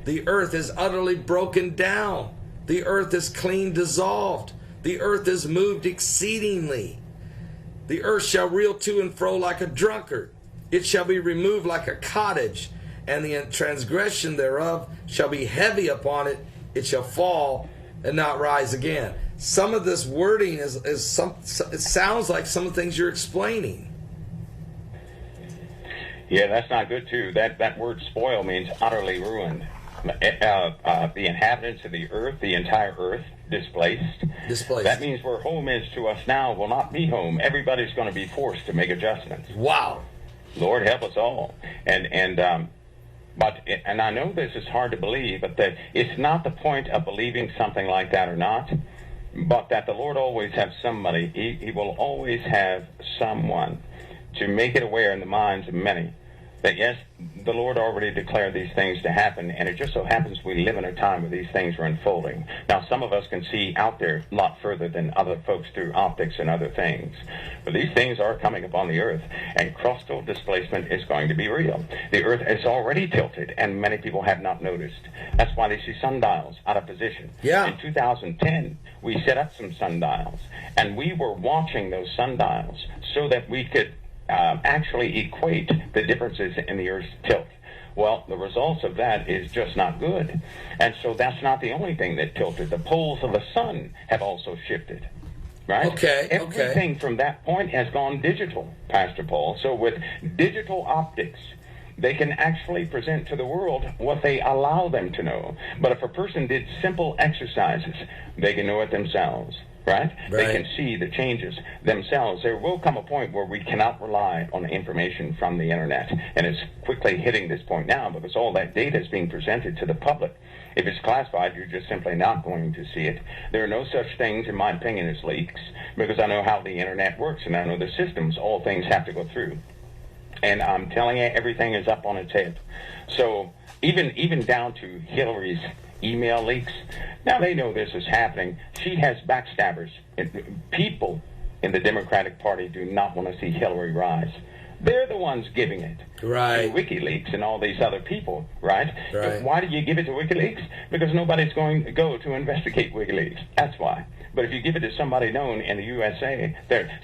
The earth is utterly broken down. The earth is clean dissolved. The earth is moved exceedingly. The earth shall reel to and fro like a drunkard. It shall be removed like a cottage, and the transgression thereof shall be heavy upon it. It shall fall and not rise again. Some of this wording it sounds like some of the things you're explaining. Yeah, that's not good too. That word spoil means utterly ruined. The inhabitants of the earth, the entire earth, displaced. That means where home is to us now will not be home. Everybody's going to be forced to make adjustments. Wow. Lord help us all. And I know this is hard to believe, but that it's not the point of believing something like that or not, but that the Lord always has somebody. He will always have someone to make it aware in the minds of many that, yes, the Lord already declared these things to happen, and it just so happens we live in a time where these things are unfolding. Now, some of us can see out there a lot further than other folks through optics and other things. But these things are coming upon the earth, and crustal displacement is going to be real. The earth is already tilted, and many people have not noticed. That's why they see sundials out of position. Yeah. In 2010, we set up some sundials, and we were watching those sundials so that we could actually equate the differences in the Earth's tilt. Well, the results of that is just not good. And so that's not the only thing that tilted. The poles of the sun have also shifted. Right? Okay. Everything from that point has gone digital, Pastor Paul. So with digital optics, they can actually present to the world what they allow them to know. But if a person did simple exercises, they can know it themselves. Right? They can see the changes themselves. There will come a point where we cannot rely on the information from the internet. And it's quickly hitting this point now because all that data is being presented to the public. If it's classified, you're just simply not going to see it. There are no such things, in my opinion, as leaks, because I know how the internet works and I know the systems all things have to go through. And I'm telling you, everything is up on its head. So even down to Hillary's email leaks. Now they know this is happening. She has backstabbers. People in the Democratic Party do not want to see Hillary rise. They're the ones giving it. Right. And WikiLeaks and all these other people, right? Right. Why do you give it to WikiLeaks? Because nobody's going to go to investigate WikiLeaks. That's why. But if you give it to somebody known in the USA,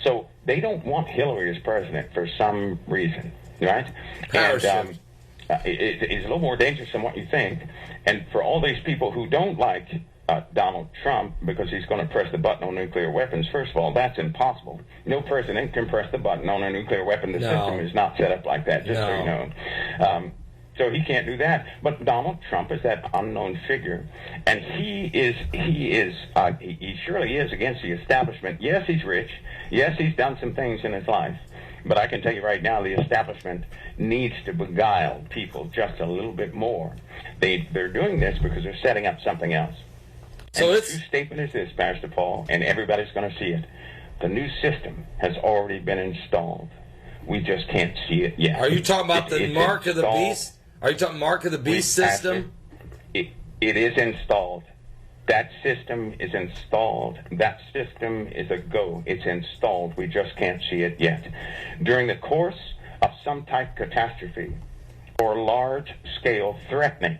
so they don't want Hillary as president for some reason, right? Power and it's a little more dangerous than what you think. And for all these people who don't like Donald Trump because he's going to press the button on nuclear weapons, first of all, that's impossible. No president can press the button on a nuclear weapon. The system is not set up like that, just so you know. So he can't do that. But Donald Trump is that unknown figure, and he surely is against the establishment. Yes, he's rich. Yes, he's done some things in his life. But I can tell you right now, the establishment needs to beguile people just a little bit more. They're doing this because they're setting up something else. So and the true statement is this, Pastor Paul, and everybody's going to see it. The new system has already been installed. We just can't see it yet. Are you talking about the mark of the beast? Are you talking mark of the beast system? It is installed. That system is installed. That system is a go. It's installed. We just can't see it yet. During the course of some type of catastrophe or large-scale threatening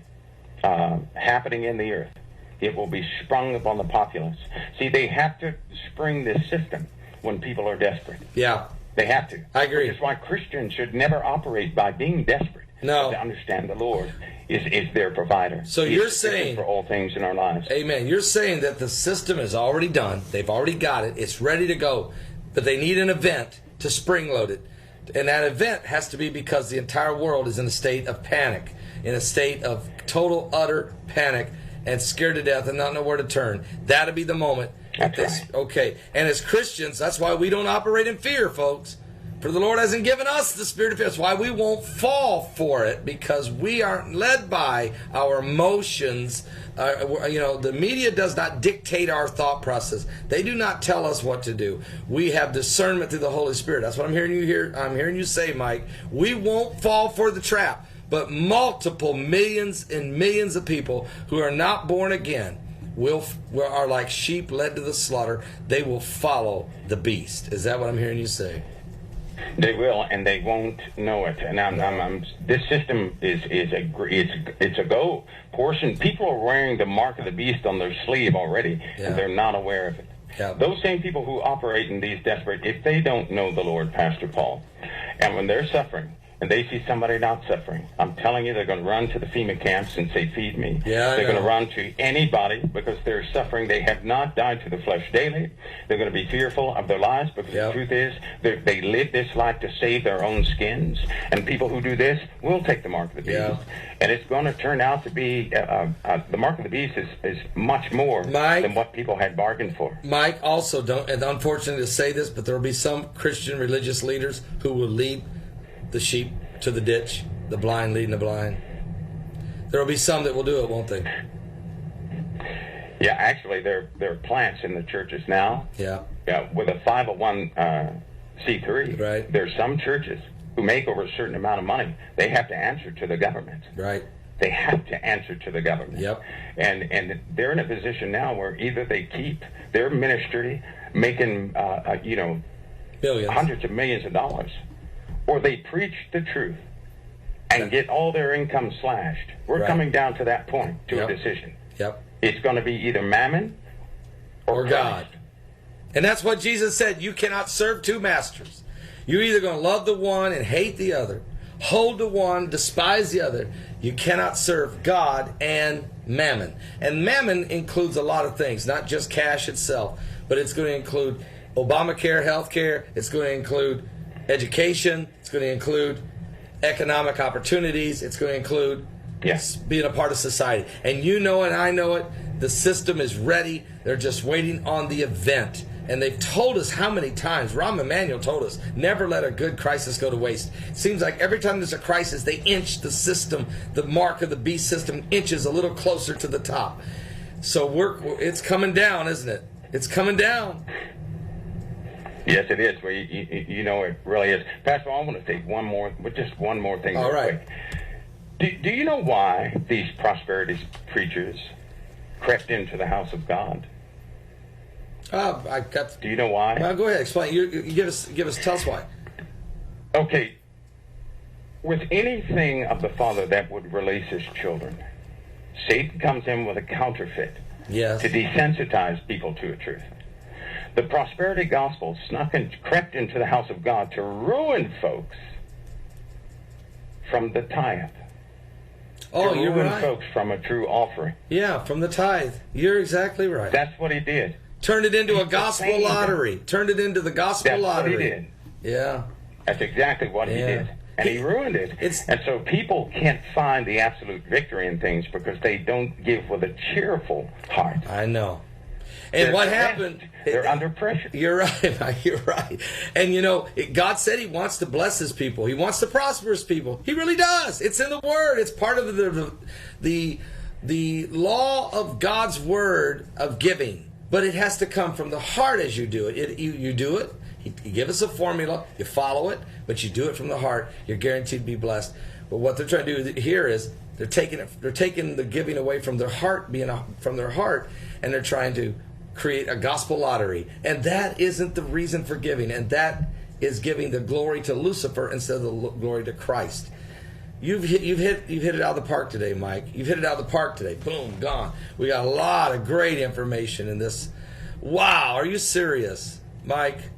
happening in the earth, it will be sprung upon the populace. See, they have to spring this system when people are desperate. Yeah. They have to. I agree. Which is why Christians should never operate by being desperate. No. To understand the Lord is their provider. So you're saying for all things in our lives. Amen. You're saying that the system is already done. They've already got it. It's ready to go. But they need an event to spring load it. And that event has to be because the entire world is in a state of panic, in a state of total, utter panic, and scared to death and not know where to turn. That'll be the moment. That's right. Okay. And as Christians, that's why we don't operate in fear, folks. For the Lord hasn't given us the spirit of fear. That's why we won't fall for it, because we aren't led by our emotions. The media does not dictate our thought process. They do not tell us what to do. We have discernment through the Holy Spirit. That's what I'm hearing you hear. I'm hearing you say, Mike. We won't fall for the trap. But multiple millions and millions of people who are not born again are like sheep led to the slaughter. They will follow the beast. Is that what I'm hearing you say? They will, and they won't know it. And this system is it's a go portion. People are wearing the mark of the beast on their sleeve already, and they're not aware of it. Yeah. Those same people who operate in these desperate, if they don't know the Lord, Pastor Paul, and when they're suffering, and they see somebody not suffering, I'm telling you, they're going to run to the FEMA camps and say, feed me. Yeah, they're going to run to anybody because they're suffering. They have not died to the flesh daily. They're going to be fearful of their lives because the truth is they live this life to save their own skins. And people who do this will take the mark of the beast. Yeah. And it's going to turn out to be, the mark of the beast is much more than what people had bargained for. Mike, also, don't, and unfortunately to say this, but there will be some Christian religious leaders who will lead the sheep to the ditch, the blind leading the blind. There will be some that will do it, won't they? Yeah, actually, there are plants in the churches now. Yeah. With a 501c3. Right. There's some churches who make over a certain amount of money. They have to answer to the government. Right. They have to answer to the government. Yep. And they're in a position now where either they keep their ministry making, Billions. hundreds of millions of dollars, or they preach the truth and get all their income slashed. We're coming down to that point, to a decision. Yep. It's going to be either mammon or God. And that's what Jesus said. You cannot serve two masters. You're either going to love the one and hate the other, hold the one, despise the other. You cannot serve God and mammon. And mammon includes a lot of things, not just cash itself, but it's going to include Obamacare, health care. It's going to include education. It's going to include economic opportunities. It's going to include being a part of society. And you know it, I know it. The system is ready. They're just waiting on the event. And they've told us how many times. Rahm Emanuel told us, never let a good crisis go to waste. It seems like every time there's a crisis, they inch the system, the mark of the beast system inches a little closer to the top. So it's coming down, isn't it? It's coming down. Yes, it is. Well, you know, it really is. Pastor, I want to take just one more thing. All right. Quick. Do you know why these prosperity preachers crept into the house of God? Do you know why? Well, go ahead, explain. You give us. Tell us why. Okay. With anything of the Father that would release His children, Satan comes in with a counterfeit to desensitize people to the truth. The prosperity gospel crept into the house of God to ruin folks from the tithe. Oh, you're right. Ruin folks from a true offering. Yeah, from the tithe. You're exactly right. That's what he did. Turned it into a gospel lottery. Turned it into the gospel lottery. That's what he did. Yeah. That's exactly what he did. And he ruined it. And so people can't find the absolute victory in things because they don't give with a cheerful heart. I know. And what happened? They're under pressure. You're right, Mike. You're right. And you know, God said He wants to bless His people. He wants to prosper His people. He really does. It's in the Word. It's part of the law of God's Word of giving. But it has to come from the heart as you do it. You do it. He give us a formula. You follow it, but you do it from the heart. You're guaranteed to be blessed. But what they're trying to do here is they're taking the giving away from their heart, and they're trying to create a gospel lottery. And that isn't the reason for giving. And that is giving the glory to Lucifer instead of the glory to Christ. You've hit it out of the park today, Mike. You've hit it out of the park today. Boom, gone. We got a lot of great information in this. Wow, are you serious, Mike?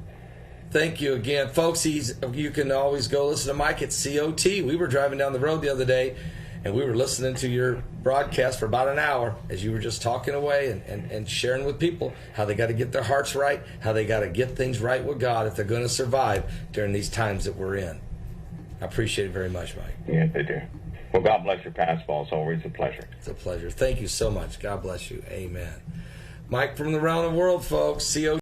Thank you again, folks. You can always go listen to Mike at COT. We were driving down the road the other day, and we were listening to your broadcast for about an hour as you were just talking away and sharing with people how they got to get their hearts right, how they got to get things right with God if they're going to survive during these times that we're in. I appreciate it very much, Mike. Yes, I do. Well, God bless your Pastor Paul. It's always a pleasure. It's a pleasure. Thank you so much. God bless you. Amen. Mike from around the world, folks. COT.